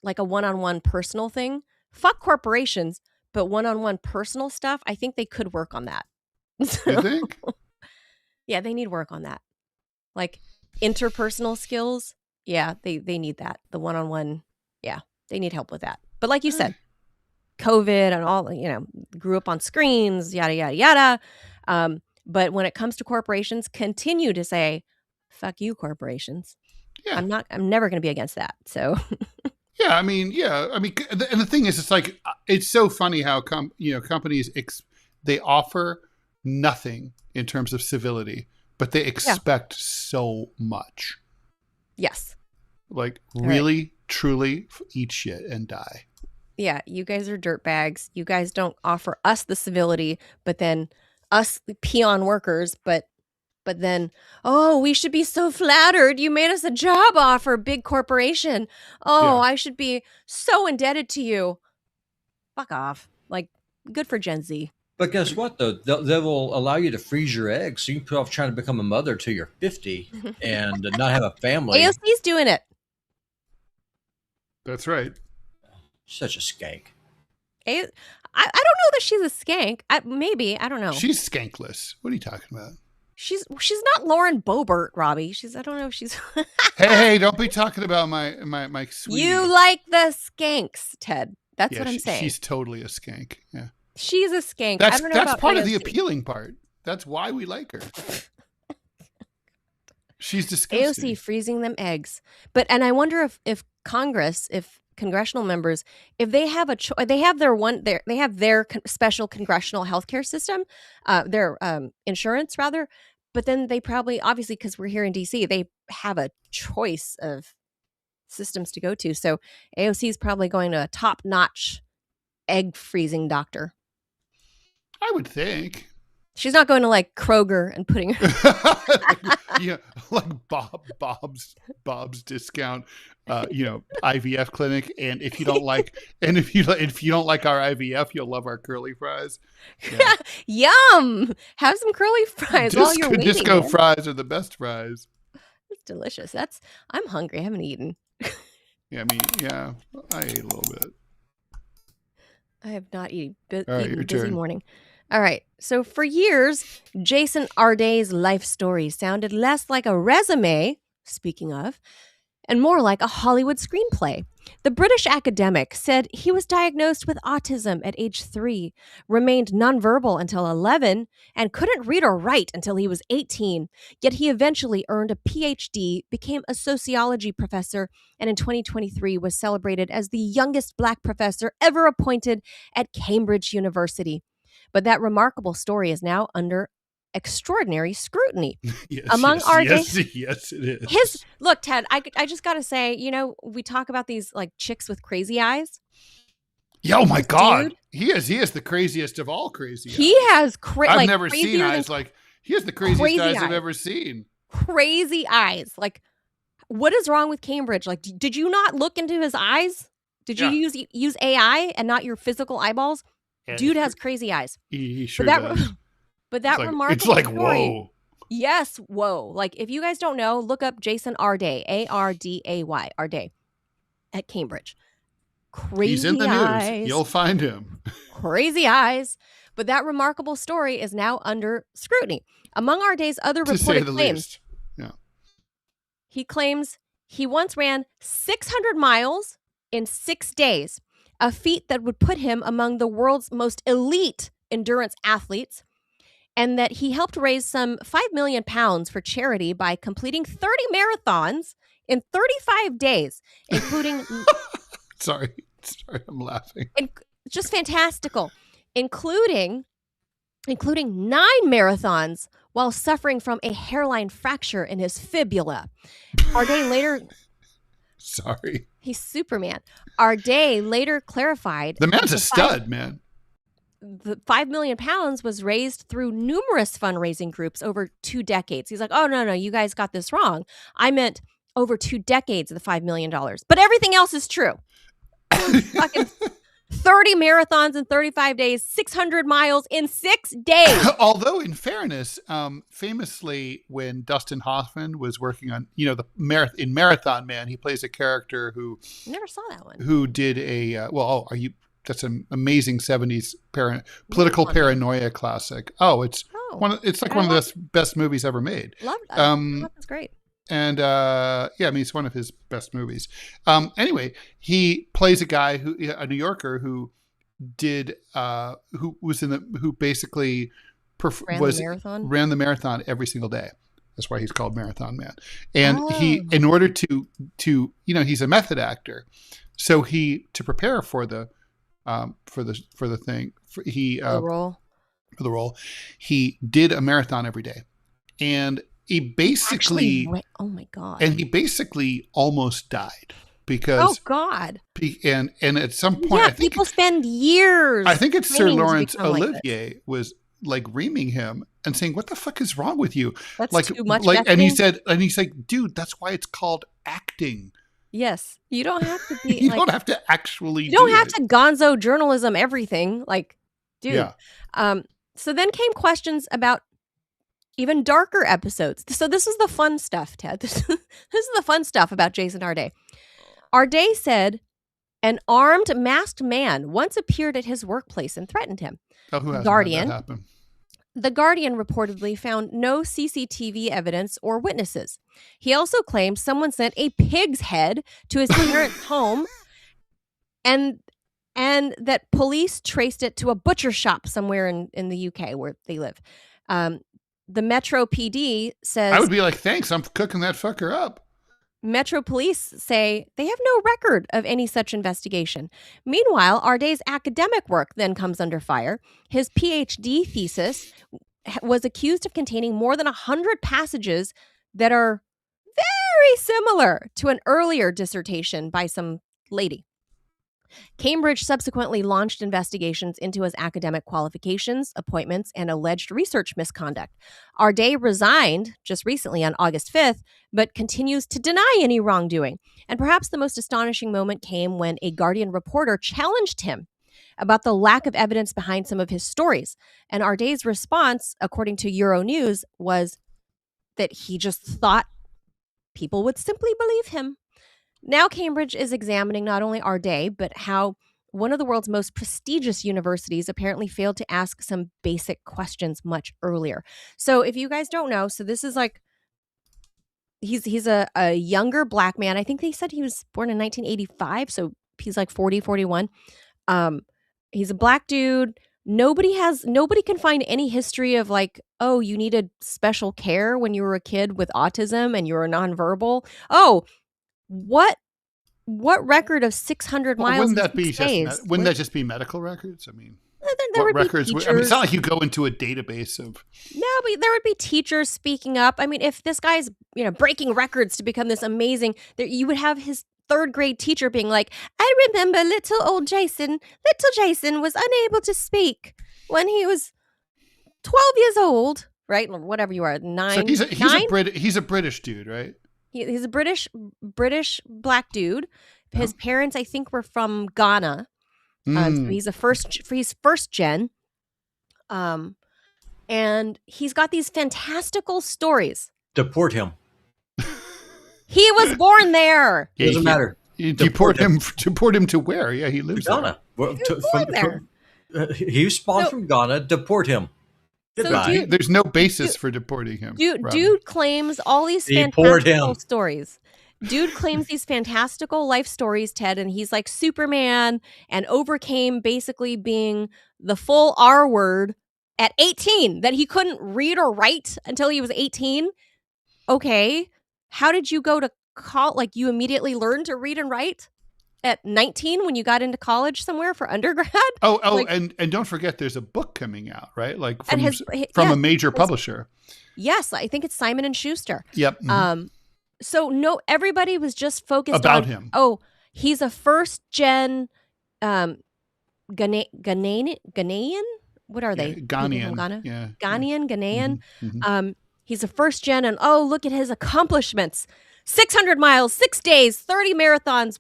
like a one-on-one personal thing. Fuck corporations, but one-on-one personal stuff, I think they could work on that. You think? Yeah, they need work on that. Like interpersonal skills. Yeah, they need that. The one-on-one. Yeah. They need help with that. But like you said, COVID and all, grew up on screens, yada, yada, yada. But when it comes to corporations, continue to say, fuck you, corporations. Yeah. I'm never going to be against that. So. Yeah. I mean, and the thing is, it's like, it's so funny how, companies, they offer nothing in terms of civility, but they expect so much. Yes. Like, really? Right. Truly eat shit and die. Yeah, you guys are dirtbags. You guys don't offer us the civility, but then us peon workers, but then, oh, we should be so flattered. You made us a job offer, big corporation. Oh, yeah. I should be so indebted to you. Fuck off. Like, good for Gen Z. But guess what, though? They will allow you to freeze your eggs, so you can put off trying to become a mother till you're 50 and not have a family. AOC's doing it. That's right. Such a skank. I don't know that she's a skank. Maybe. I don't know. She's skankless. What are you talking about? She's not Lauren Boebert, Robbie. I don't know if she's. hey, don't be talking about my sweetie. You like the skanks, Ted. That's what I'm saying. She's totally a skank. Yeah. She's a skank. That's I don't know about part AOC. of the appealing part. That's why we like her. She's disgusting. AOC freezing them eggs. And I wonder if Congress, if congressional members, if they have they have their special congressional healthcare system, their insurance rather, but then they probably, obviously because we're here in DC, they have a choice of systems to go to. So AOC is probably going to a top-notch egg freezing doctor. I would think. She's not going to like Kroger and putting her. Yeah, like Bob's discount, IVF clinic. And if you don't like, if you don't like our IVF, you'll love our curly fries. Yeah. Yum! Have some curly fries while you're waiting. Disco fries are the best fries. It's delicious. I'm hungry. I haven't eaten. Yeah, I ate a little bit. I have not eaten. Your Busy turn. Morning. All right. So for years, Jason Arday's life story sounded less like a resume, speaking of, and more like a Hollywood screenplay. The British academic said he was diagnosed with autism at age 3, remained nonverbal until 11, and couldn't read or write until he was 18. Yet he eventually earned a PhD, became a sociology professor, and in 2023 was celebrated as the youngest Black professor ever appointed at Cambridge University. But that remarkable story is now under extraordinary scrutiny. Among Arday. Yes, it is. Look, Ted, I just got to say, we talk about these like chicks with crazy eyes. Yeah, oh my God. He is the craziest of all crazy eyes. He has I've never seen eyes like, he has the craziest eyes I've ever seen. Crazy eyes. Like, what is wrong with Cambridge? Like, did you not look into his eyes? Did you use AI and not your physical eyeballs? Yeah, dude has crazy eyes. He sure does. But that remarkable it's like, story, whoa. Yes. Whoa. Like, if you guys don't know, look up Jason Arday, Arday, Arday at Cambridge. He's in Crazy the news. eyes. You'll find him. Crazy eyes. But that remarkable story is now under scrutiny. Among Arday's other To say reported the claims, least. Yeah. he claims he once ran 600 miles in 6 days, a feat that would put him among the world's most elite endurance athletes, and that he helped raise some 5 million pounds for charity by completing 30 marathons in 35 days, including Sorry, I'm laughing. just fantastical, including 9 marathons while suffering from a hairline fracture in his fibula. Arday later... Sorry. He's Superman. Arday later clarified... The man's a stud, man. The 5 million pounds was raised through numerous fundraising groups over 2 decades. He's like, oh, no, you guys got this wrong. I meant over 2 decades of the $5 million. But everything else is true. Fucking 30 marathons in 35 days, 600 miles in 6 days. Although, in fairness, famously, when Dustin Hoffman was working on, in Marathon Man, he plays a character who... Never saw that one. Who did a... That's an amazing 70s political paranoia classic. It's one of the best movies ever made. Love that. That's great. And it's one of his best movies. Anyway, he plays a guy a New Yorker who basically ran the marathon every single day. That's why he's called Marathon Man. And he, in order to he's a method actor, so to prepare for the role, he did a marathon every day, and he basically oh my god, and he basically almost died because and at some point, I think people spend years. I think it's Sir Laurence Olivier was like reaming him and saying, "What the fuck is wrong with you?" That's like too much. And he's like, "Dude, that's why it's called acting." Yes, you don't have to be. You don't have to actually. You don't have to gonzo journalism everything. Like, dude. Yeah. So then came questions about even darker episodes. So this is the fun stuff, Ted. This is the fun stuff about Jason Arday. Arday said an armed, masked man once appeared at his workplace and threatened him. Oh, who hasn't had that happen? The Guardian reportedly found no CCTV evidence or witnesses. He also claimed someone sent a pig's head to his parents' home, and that police traced it to a butcher shop somewhere in the UK where they live. The Metro PD says... I would be like, thanks, I'm cooking that fucker up. Metro Police say they have no record of any such investigation. Meanwhile, Arday's academic work then comes under fire. His PhD thesis was accused of containing more than 100 passages that are very similar to an earlier dissertation by some lady. Cambridge subsequently launched investigations into his academic qualifications, appointments, and alleged research misconduct. Arday resigned just recently on August 5th, but continues to deny any wrongdoing. And perhaps the most astonishing moment came when a Guardian reporter challenged him about the lack of evidence behind some of his stories. And Arday's response, according to Euronews, was that he just thought people would simply believe him. Now Cambridge is examining not only Arday, but how one of the world's most prestigious universities apparently failed to ask some basic questions much earlier. So if you guys don't know, so this is like, he's a younger black man. I think they said he was born in 1985, so he's like 40, 41. He's a black dude. Nobody can find any history of like, oh, you needed special care when you were a kid with autism and you were nonverbal. Oh, what record of 600 miles? Wouldn't that just be medical records? I mean, there what would records? Be I mean, it's not like you go into a database of. No, but there would be teachers speaking up. I mean, if this guy's breaking records to become this amazing, you would have his 3rd grade teacher being like, "I remember little old Jason. Little Jason was unable to speak when he was 12 years old, right? Or whatever you are, 9." So he's a British dude, right? He's a British black dude. His parents, I think, were from Ghana. So he's first gen. And he's got these fantastical stories. Deport him. He was born there. It doesn't matter. You deport him to where? Yeah, he lives Ghana. there. He spawned from Ghana. Deport him. So there's no basis for deporting him. Dude claims all these fantastical stories. Dude claims these fantastical life stories, Ted, and he's like Superman and overcame basically being the full R word at 18, that he couldn't read or write until he was 18. Okay. How did you go to college? Like, you immediately learned to read and write at 19 when you got into college somewhere for undergrad? And don't forget there's a book coming out, right? Like from a major publisher. Yes, I think it's Simon and Schuster. Yep. Mm-hmm. So no, everybody was just focused about on him. Oh, he's a first gen Ghanaian. What are they? Ghanaian. Ghana? Yeah. Ghanaian. Mm-hmm. He's a first gen, and oh, look at his accomplishments. 600 miles, 6 days, 30 marathons,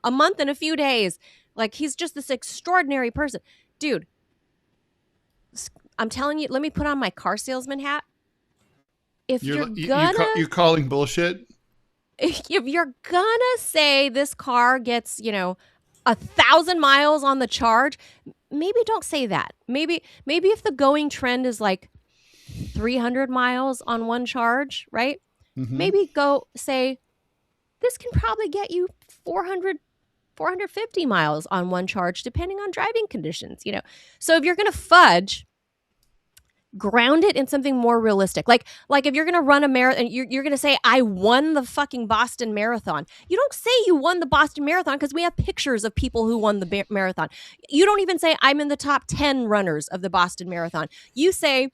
a month and a few days. Like, he's just this extraordinary person. Dude, I'm telling you, let me put on my car salesman hat. If you're calling bullshit? If you're gonna say this car gets, 1,000 miles on the charge, maybe don't say that. Maybe if the going trend is like 300 miles on one charge, right? Mm-hmm. Maybe go say, this can probably get you 450 miles on one charge, depending on driving conditions, So if you're going to fudge, ground it in something more realistic. Like if you're going to run a marathon, you're going to say, I won the fucking Boston Marathon. You don't say you won the Boston Marathon because we have pictures of people who won the marathon. You don't even say, I'm in the top 10 runners of the Boston Marathon. You say,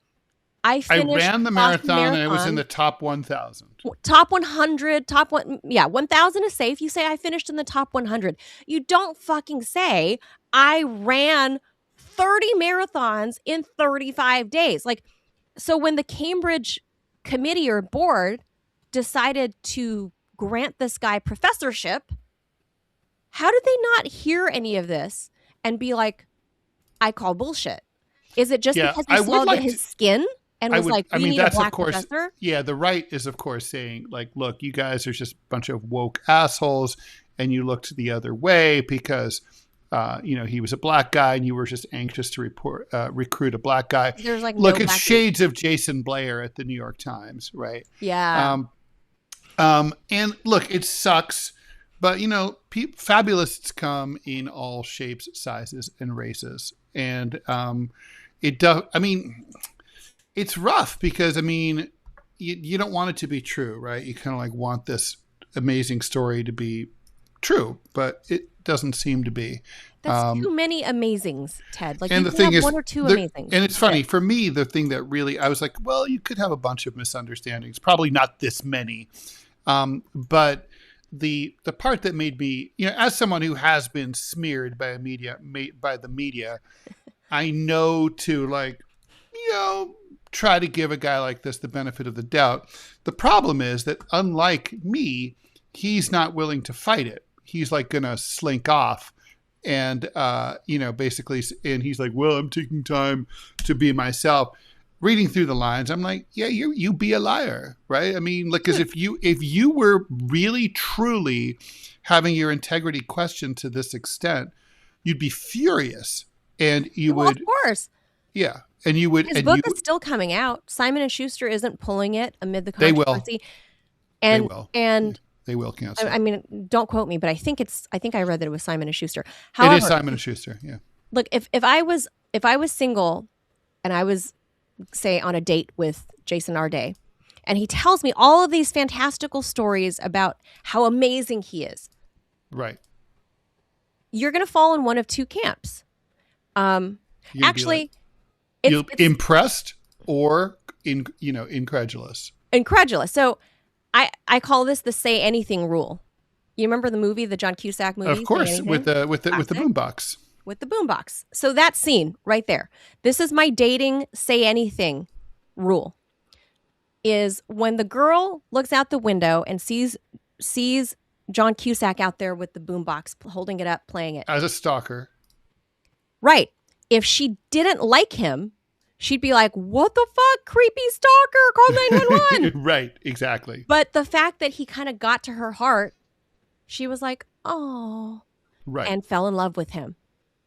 I ran the marathon and I was in the top 1,000. Top 100, 1,000 is safe. You say I finished in the top 100. You don't fucking say I ran 30 marathons in 35 days. Like, so when the Cambridge committee or board decided to grant this guy professorship, how did they not hear any of this and be like, I call bullshit? Is it just because they saw his skin? And was like, we need a black professor? Yeah, the right is, of course, saying, like, look, you guys are just a bunch of woke assholes, and you looked the other way because, he was a black guy, and you were just anxious to recruit a black guy. There's like look, it's shades of Jason Blair at the New York Times, right? Yeah. And look, it sucks, but, fabulists come in all shapes, sizes, and races. And it does, it's rough because, you don't want it to be true, right? You kind of like want this amazing story to be true, but it doesn't seem to be. That's too many amazings, Ted. Like, and you the thing is, one or two amazings. And it's funny, for me, the thing that really, I was like, well, you could have a bunch of misunderstandings, probably not this many. But the part that made me, as someone who has been smeared by the media, I know to try to give a guy like this the benefit of the doubt. The problem is that, unlike me, he's not willing to fight it. He's like going to slink off and, basically, and he's like, well, I'm taking time to be myself. Reading through the lines, I'm like, yeah, you be a liar, right? Because if you were really, truly having your integrity questioned to this extent, you'd be furious. And you would. Of course. Yeah. And you would. His book is still coming out. Simon & Schuster isn't pulling it amid the controversy. They will. And they will cancel. Don't quote me, but I think I read that it was Simon & Schuster. However, it is Simon & Schuster. Yeah. Look, if I was single and I was, say, on a date with Jason Arday, and he tells me all of these fantastical stories about how amazing he is. Right. You're going to fall in one of two camps. Actually, it's impressed or incredulous. Incredulous. So I call this the say anything rule. You remember the movie, the John Cusack movie? Of course, with the boombox. With the boombox. So that scene right there. This is my dating say anything rule. Is when the girl looks out the window and sees John Cusack out there with the boombox, holding it up, playing it. As a stalker. Right. If she didn't like him, she'd be like, what the fuck? Creepy stalker, call 911. Right, exactly. But the fact that he kind of got to her heart, she was like, oh, right, and fell in love with him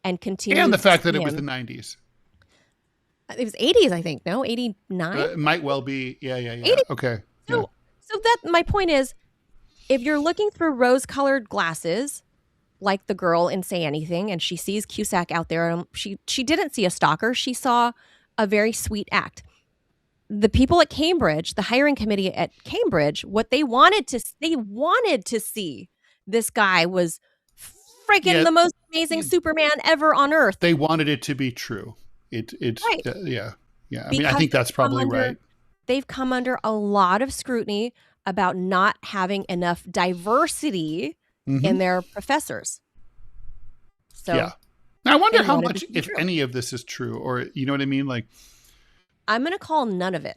and continued. And the fact that it was the 90s. It was 80s, I think. No, 89? It might well be. Yeah. 80. Okay. So that my point is, if you're looking through rose-colored glasses, like the girl in Say Anything, and she sees Cusack out there, and she didn't see a stalker. She saw a very sweet act. The people at Cambridge, the hiring committee at Cambridge, what they wanted to see this guy was freaking the most amazing Superman ever on Earth. They wanted it to be true. It's right. Yeah. I mean, I think that's probably right. They've come under a lot of scrutiny about not having enough diversity in their professors. So yeah. Now, I wonder how much, if any of this is true, or you know what I mean? Like, I'm going to call none of it.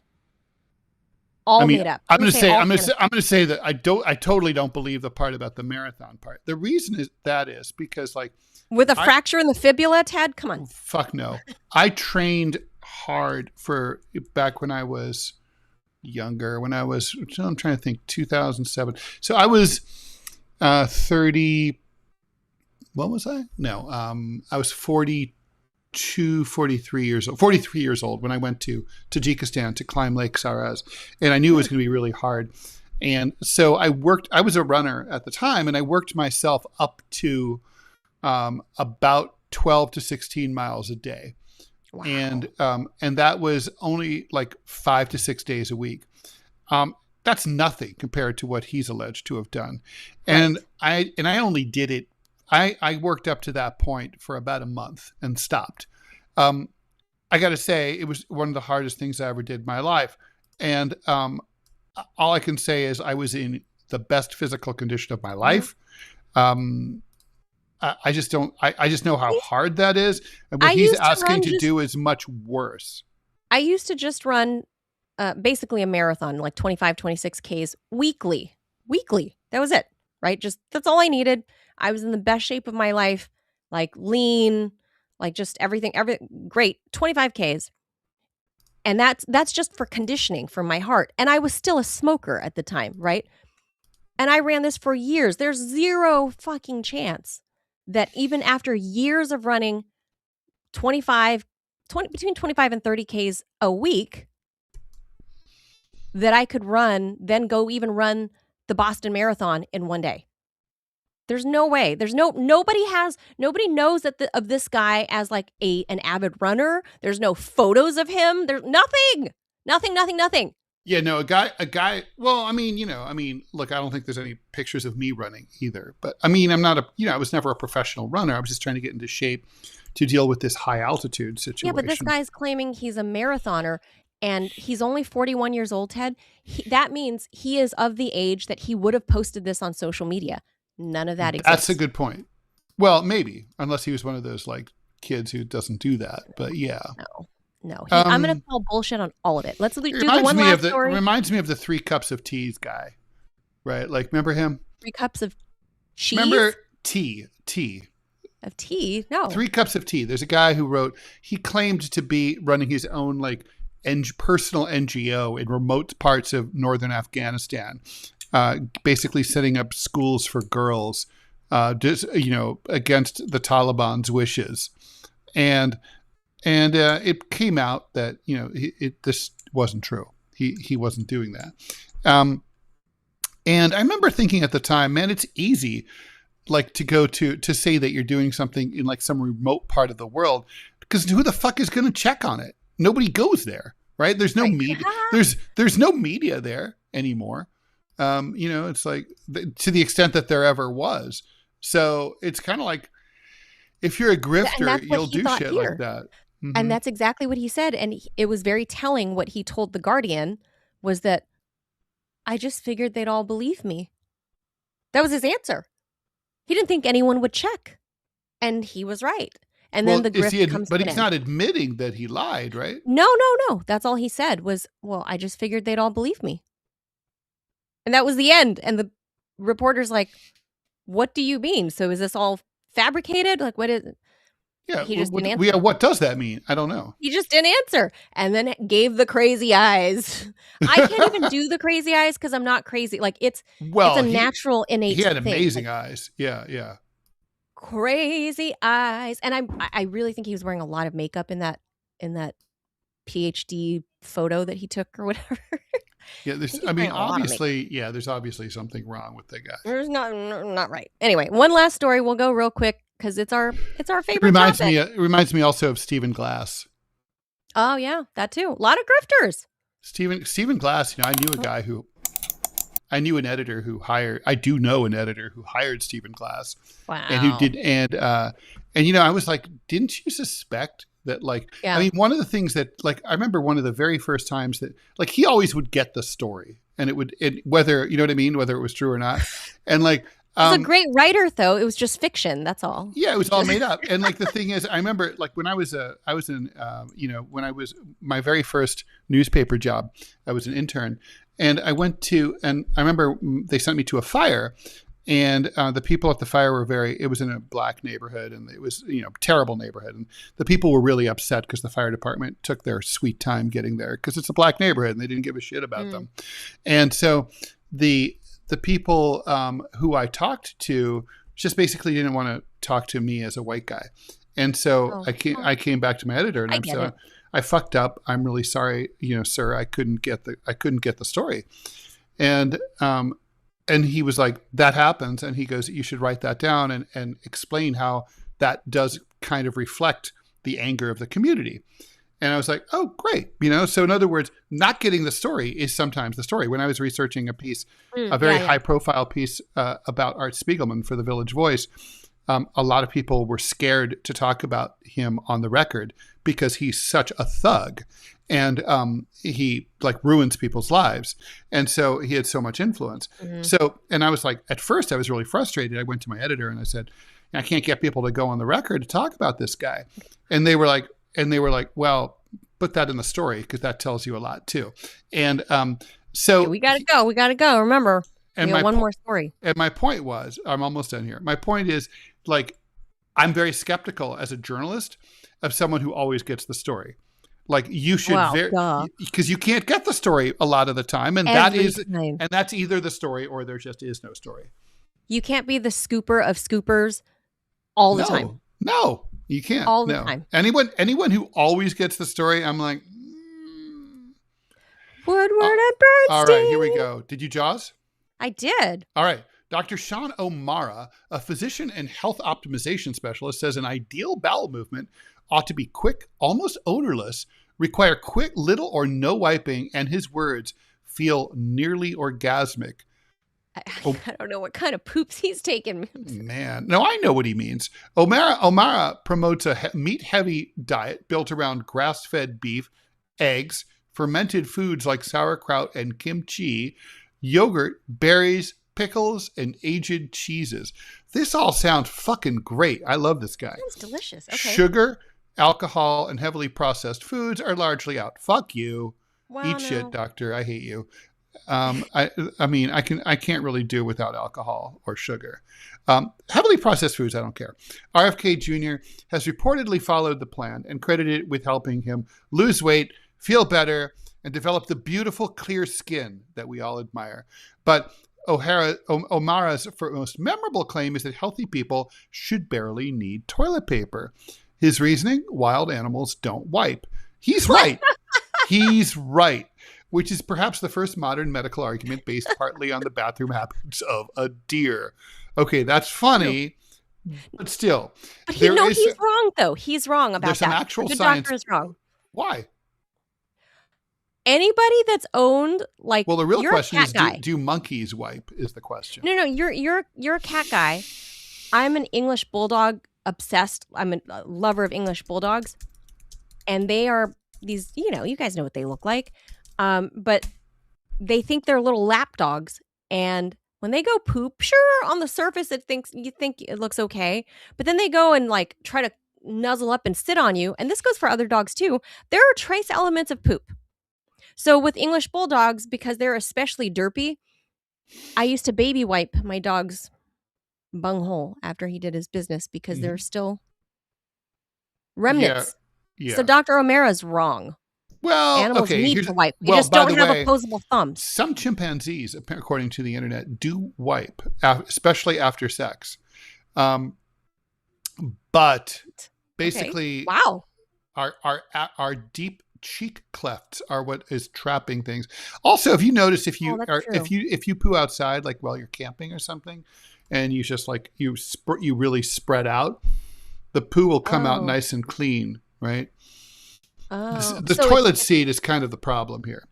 All made up. I'm going to say that I totally don't believe the part about the marathon part. The reason is because, like, with a fracture in the fibula, Ted, come on. Fuck no. I trained hard for back when I was younger. I'm trying to think, 2007. So I was 30. What was I? No, I was 43 years old when I went to Tajikistan to climb Lake Saraz, and I knew it was going to be really hard. And so I was a runner at the time, and I worked myself up to about 12 to 16 miles a day. Wow. And that was only like 5 to 6 days a week. That's nothing compared to what he's alleged to have done. Right. And I only did it. I worked up to that point for about a month and stopped. I got to say, it was one of the hardest things I ever did in my life. And all I can say is I was in the best physical condition of my life. I just know how hard that is. And what he's asking to do is much worse. I used to just run basically a marathon, like 25, 26 Ks weekly. That was it, right? That's all I needed. I was in the best shape of my life, like lean, like just everything great, 25 Ks. And that's just for conditioning for my heart. And I was still a smoker at the time, right? And I ran this for years. There's zero fucking chance that even after years of running between 25 and 30 Ks a week, that I could run the Boston Marathon in one day. There's no way. Nobody knows of this guy as like an avid runner. There's no photos of him. There's nothing. Yeah, no, a guy. Well, I mean, look, I don't think there's any pictures of me running either. But I mean, I was never a professional runner. I was just trying to get into shape to deal with this high altitude situation. Yeah, but this guy's claiming he's a marathoner, and he's only 41 years old, Ted. That means he is of the age that he would have posted this on social media. None of that exists. That's a good point. Well, maybe, unless he was one of those like kids who doesn't do that. But yeah. No. I'm going to call bullshit on all of it. Let's do the one last story. It reminds me of the 3 cups of teas guy, right? Like, remember him? 3 cups of cheese? Remember tea. Of tea? No. 3 cups of tea. There's a guy who he claimed to be running his own like personal NGO in remote parts of northern Afghanistan, basically setting up schools for girls, just against the Taliban's wishes, and it came out that this wasn't true. He wasn't doing that, and I remember thinking at the time, man, it's easy, like to go to say that you're doing something in like some remote part of the world, because who the fuck is going to check on it? Nobody goes there, right? There's no media. There's no media there anymore. It's like to the extent that there ever was. So it's kind of like if you're a grifter, you'll do shit like that. Mm-hmm. And that's exactly what he said. And it was very telling what he told The Guardian was that I just figured they'd all believe me. That was his answer. He didn't think anyone would check. And he was right. And then the grift comes But he's not admitting that he lied, right? No. That's all he said was, well, I just figured they'd all believe me. And that was the end. And the reporter's like, what do you mean? So is this all fabricated? Like, what is it? Yeah. He just didn't answer. What does that mean? I don't know. He just didn't answer, and then gave the crazy eyes. I can't even do the crazy eyes because I'm not crazy. Like it's a natural innate. He had thing. amazing eyes. Yeah, yeah. Crazy eyes, and I really think he was wearing a lot of makeup in that PhD photo that he took or whatever. Yeah, there's obviously something wrong with the guy. There's not right. Anyway, one last story. We'll go real quick because it's our favorite. It reminds me also of Stephen Glass. Oh yeah, that too. A lot of grifters. Stephen Glass. I knew an editor who hired. I do know an editor who hired Stephen Glass. Wow. And who did I was like, didn't you suspect that, like, yeah. I mean, one of the things that, like, I remember one of the very first times that, like, he always would get the story, and whether, you know what I mean, whether it was true or not. And like, he was a great writer, though. It was just fiction. That's all. Yeah, it was all made up. And like, the thing is, I remember, like, when my very first newspaper job, I was an intern, and I remember they sent me to a fire. And the people at the fire it was in a black neighborhood, and it was, terrible neighborhood. And the people were really upset because the fire department took their sweet time getting there because it's a black neighborhood and they didn't give a shit about them. And so the people who I talked to just basically didn't want to talk to me as a white guy. And so I came back to my editor and I fucked up. I'm really sorry, sir, I couldn't get the story. And he was like, that happens. And he goes, you should write that down and explain how that does kind of reflect the anger of the community. And I was like, oh, great. So in other words, not getting the story is sometimes the story. When I was researching a very high profile piece about Art Spiegelman for the Village Voice, a lot of people were scared to talk about him on the record because he's such a thug. And he, like, ruins people's lives. And so he had so much influence. Mm-hmm. So, and I was like, at first I was really frustrated. I went to my editor and I said, I can't get people to go on the record to talk about this guy. And they were like, well, put that in the story because that tells you a lot too. And so we got to go. Remember, and one more story. And my point was, I'm almost done here. My point is, like, I'm very skeptical as a journalist of someone who always gets the story. Like, you should, because you can't get the story a lot of the time, and that's either the story or there just is no story. You can't be the scooper of scoopers all the time. No, you can't. All the time. Anyone who always gets the story, I'm like, Woodward and Bernstein. All right, here we go. Did you Jaws? I did. All right. Dr. Sean O'Mara, a physician and health optimization specialist, says an ideal bowel movement ought to be quick, almost odorless, require quick, little or no wiping, and his words, feel nearly orgasmic. I don't know what kind of poops he's taking. Man, no, I know what he means. O'Mara promotes a meat-heavy diet built around grass-fed beef, eggs, fermented foods like sauerkraut and kimchi, yogurt, berries, pickles, and aged cheeses. This all sounds fucking great. I love this guy. Sounds delicious. Okay. Sugar, alcohol, and heavily processed foods are largely out. Fuck you. Wow, Eat shit, doctor. I hate you. I mean, I can't really do without alcohol or sugar. Heavily processed foods, I don't care. RFK Jr. has reportedly followed the plan and credited it with helping him lose weight, feel better, and develop the beautiful clear skin that we all admire. But O'Mara's most memorable claim is that healthy people should barely need toilet paper. His reasoning, wild animals don't wipe. He's right. He's right. Which is perhaps the first modern medical argument based partly on the bathroom habits of a deer. Okay, that's funny, but still. But he's wrong, though. He's wrong about that. There's some actual science. Doctor is wrong. Why? Anybody that's owned, like, well, the real question is, do monkeys wipe? Is the question. No, you're a cat guy. I'm an English bulldog obsessed. I'm a lover of English bulldogs, and they are these. You guys know what they look like, but they think they're little lap dogs, and when they go poop, sure, on the surface you think it looks okay, but then they go and, like, try to nuzzle up and sit on you, and this goes for other dogs too. There are trace elements of poop. So with English bulldogs, because they're especially derpy, I used to baby wipe my dog's bunghole after he did his business because there's still remnants. Yeah. So Dr. O'Mara's wrong. Well, Animals okay, need to wipe. We just don't have opposable thumbs. Some chimpanzees, according to the internet, do wipe, especially after sex. But basically, wow, our deep cheek clefts are what is trapping things. Also, if you notice, if you poo outside, like while you're camping or something, and you just like you really spread out, the poo will come out nice and clean, right? The toilet seat is kind of the problem here.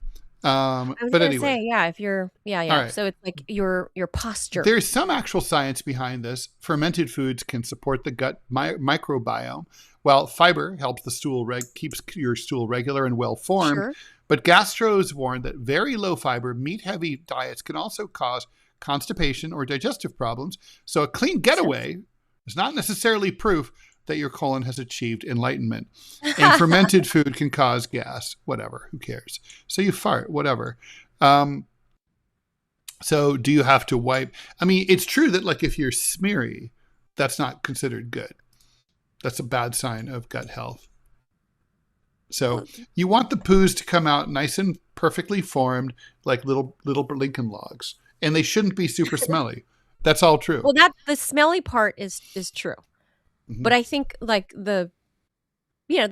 But anyway, if you're, right. So it's like your posture. There's some actual science behind this. Fermented foods can support the gut microbiome, while fiber helps the stool keeps your stool regular and well formed. Sure. But gastros warn that very low fiber, meat-heavy diets can also cause constipation or digestive problems. So a clean getaway is not necessarily proof that your colon has achieved enlightenment. And fermented food can cause gas, whatever, who cares? So you fart, whatever. So do you have to wipe? I mean, it's true that like if you're smeary, that's not considered good. That's a bad sign of gut health. So you want the poos to come out nice and perfectly formed, like little Lincoln logs. And they shouldn't be super smelly. That's all true. Well, the smelly part is true. Mm-hmm. But I think like the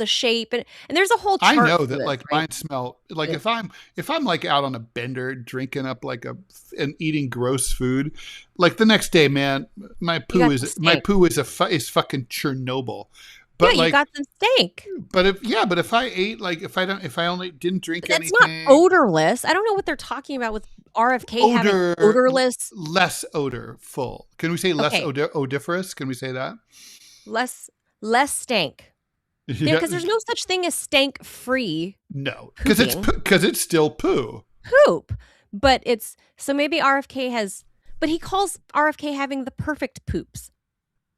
shape and there's a whole chart. I know that like mine smell like if I'm like out on a bender drinking up like and eating gross food, like the next day, man, my poo is fucking Chernobyl. But you got some steak. But if I ate if I only didn't drink anything, it's not odorless. I don't know what they're talking about with RFK having odorless, less odorful. Can we say less odoriferous? Can we say that? Less stank. Because there's no such thing as stank free. No, because it's still poop. But so maybe RFK but he calls RFK having the perfect poops.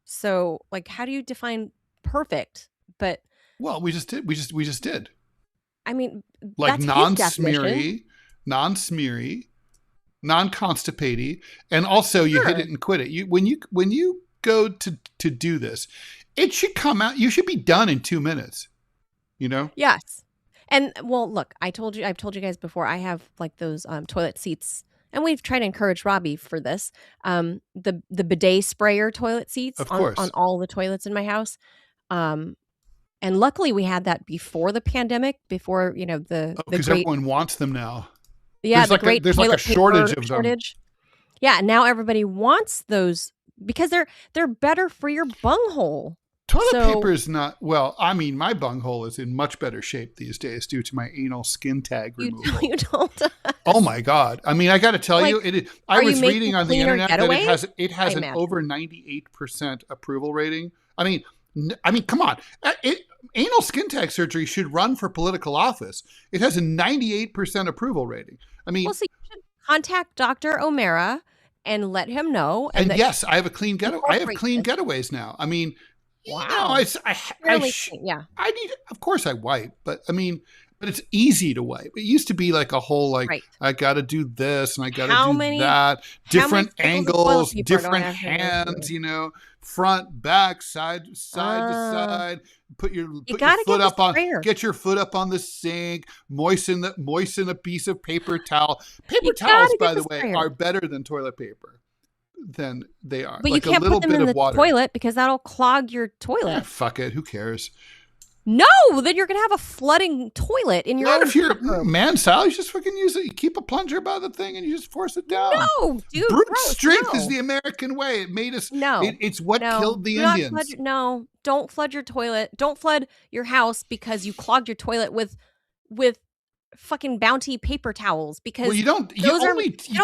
So like, how do you define perfect? But well, we just did. I mean, like non-smeary, non-constipated, and also you hit it and quit it. When you go to do this, it should come out. You should be done in 2 minutes. You know? Yes. And well, look, I've told you guys before, I have like those toilet seats, and we've tried to encourage Robbie for this. The bidet sprayer toilet seats on all the toilets in my house. And luckily we had that before the pandemic, before, because everyone wants them now. Yeah. There's like a shortage of them. Yeah. Now everybody wants those because they're better for your bunghole. Toilet paper is not, well, I mean, my bunghole is in much better shape these days due to my anal skin tag removal. You don't. Oh my God. I mean, I got to tell you, I was reading on the internet that it has an over 98% approval rating. I mean, come on. Anal skin tag surgery should run for political office. It has a 98% approval rating. I mean, well, so you should contact Dr. O'Mara and let him know. And yes, I have a clean getaway. I have clean getaways now. I mean, wow. I need, of course I wipe, but I mean, but it's easy to wipe. It used to be like a whole, I got to do this and I got to do that, different angles, different hands, front, back, side to side, get your foot up on the sink, moisten a piece of paper towel. Paper towels, by the way, are better than toilet paper. Than they are. But you can't put them in the toilet because that'll clog your toilet. Fuck it. Who cares? No, then you're gonna have a flooding toilet in your. Not if you're man style. You just fucking use it. You keep a plunger by the thing and you just force it down. No, dude. Brute strength is the American way. It made us. No, it's what killed the Indians. Don't flood your toilet. Don't flood your house because you clogged your toilet with fucking Bounty paper towels because you don't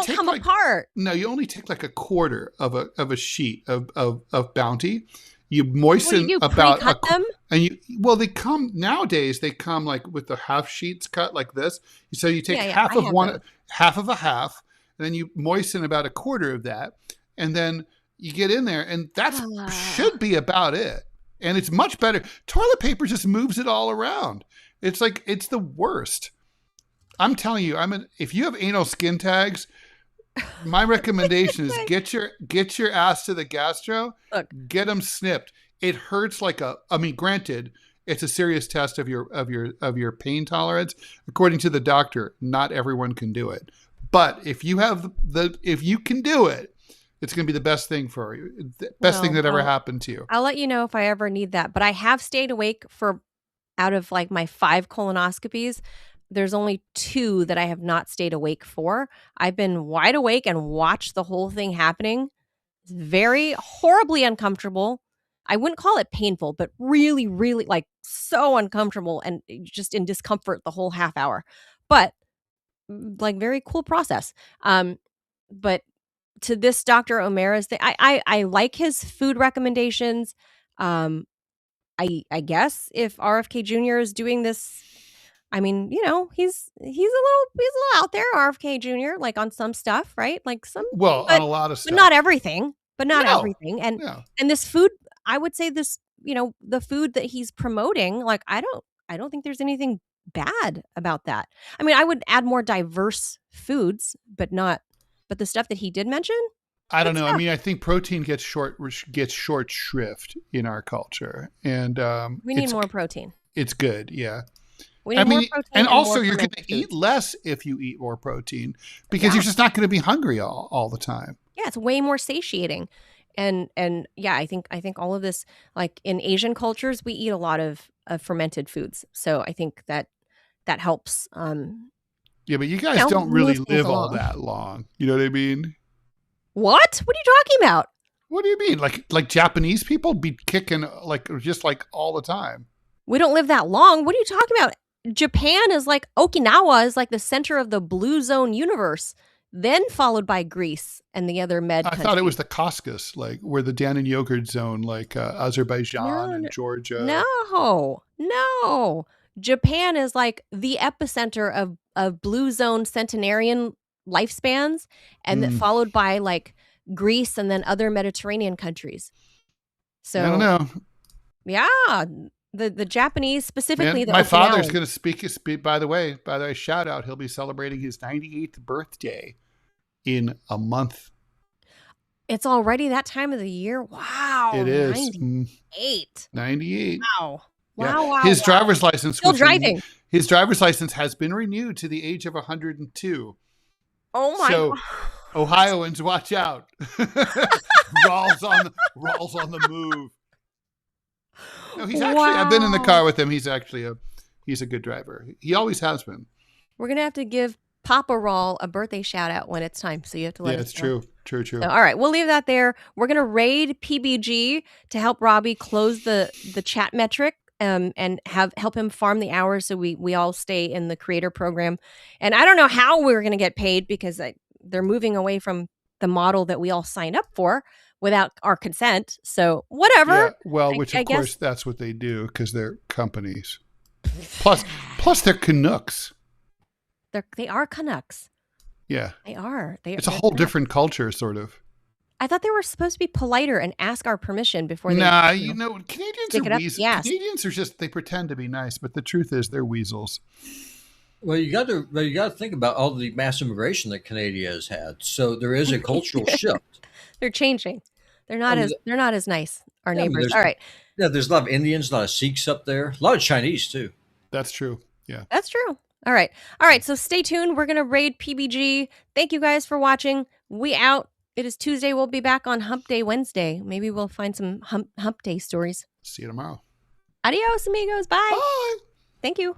come apart. No, you only take like a quarter of a sheet of Bounty. You moisten about them? And nowadays they come like with the half sheets cut like this. So you take half of a half, and then you moisten about a quarter of that, and then you get in there, and that should be about it. And it's much better. Toilet paper just moves it all around. It's like it's the worst. I'm telling you, if you have anal skin tags, my recommendation is get your ass to the gastro, get them snipped. It hurts granted, It's a serious test of your pain tolerance. According to the doctor, not everyone can do it. But if you can do it, it's going to be the best thing for you. The best thing that ever happened to you. I'll let you know if I ever need that. But I have stayed awake for out of like my 5 colonoscopies. There's only 2 that I have not stayed awake for. I've been wide awake and watched the whole thing happening. It's very horribly uncomfortable. I wouldn't call it painful, but really, really like so uncomfortable and just in discomfort the whole half hour. But like very cool process. But to this Dr. O'Mara's thing, I like his food recommendations. I guess if RFK Jr. is doing this, I mean, you know, he's a little out there, RFK Jr. like on some stuff, right? Like some on a lot of stuff, but not everything. Everything. And this food, I would say this, you know, the food that he's promoting, like I don't think there's anything bad about that. I mean, I would add more diverse foods, but the stuff that he did mention, I don't know. I mean, I think protein gets short shrift in our culture, and we need more protein. It's good, yeah. We need more protein, and also you're going to eat less if you eat more protein because you're just not going to be hungry all the time. Yeah, it's way more satiating, and yeah, I think all of this, like in Asian cultures, we eat a lot of fermented foods, so I think that helps. Yeah, but you guys don't really live all that long. You know what I mean? What are you talking about? What do you mean? Like Japanese people be kicking just all the time. We don't live that long. What are you talking about? Japan is like Okinawa is like the center of the blue zone universe, then followed by Greece and the other med countries. I thought it was the Caucasus, like where the Dannon Yogurt Zone, like Azerbaijan and Georgia. No. Japan is like the epicenter of blue zone centenarian lifespans, and then followed by like Greece and then other Mediterranean countries. So I don't know. Yeah, the Japanese specifically. My father's going to speak. By the way, shout out. He'll be celebrating his 98th birthday in a month. It's already that time of the year. Wow, it is 98. 98. Wow. Yeah. Wow. His driver's license. Still driving. His driver's license has been renewed to the age of 102. Oh my God. Ohioans, watch out. Rall's on the move. No, he's actually, I've been in the car with him. He's actually he's a good driver. He always has been. We're going to have to give Papa Rall a birthday shout out when it's time. So you have to let us know. True. So, all right. We'll leave that there. We're going to raid PBG to help Robbie close the chat metric. And help him farm the hours so we all stay in the creator program. And I don't know how we're going to get paid because they're moving away from the model that we all signed up for without our consent. So whatever. Yeah, well, I guess that's what they do because they're companies. Plus they're Canucks. They are Canucks. Yeah. They are. It's a whole different culture, sort of. I thought they were supposed to be politer and ask our permission before they. Nah, Canadians are weasels. Yes. Canadians are they pretend to be nice, but the truth is they're weasels. Well, you got to think about all the mass immigration that Canada has had. So there is a cultural shift. They're changing. They're not as nice. Our neighbors. All right. Yeah, there's a lot of Indians, a lot of Sikhs up there, a lot of Chinese too. That's true. Yeah. That's true. All right. So stay tuned. We're gonna raid PBG. Thank you guys for watching. We out. It is Tuesday. We'll be back on Hump Day Wednesday. Maybe we'll find some Hump Day stories. See you tomorrow. Adios, amigos. Bye. Bye. Thank you.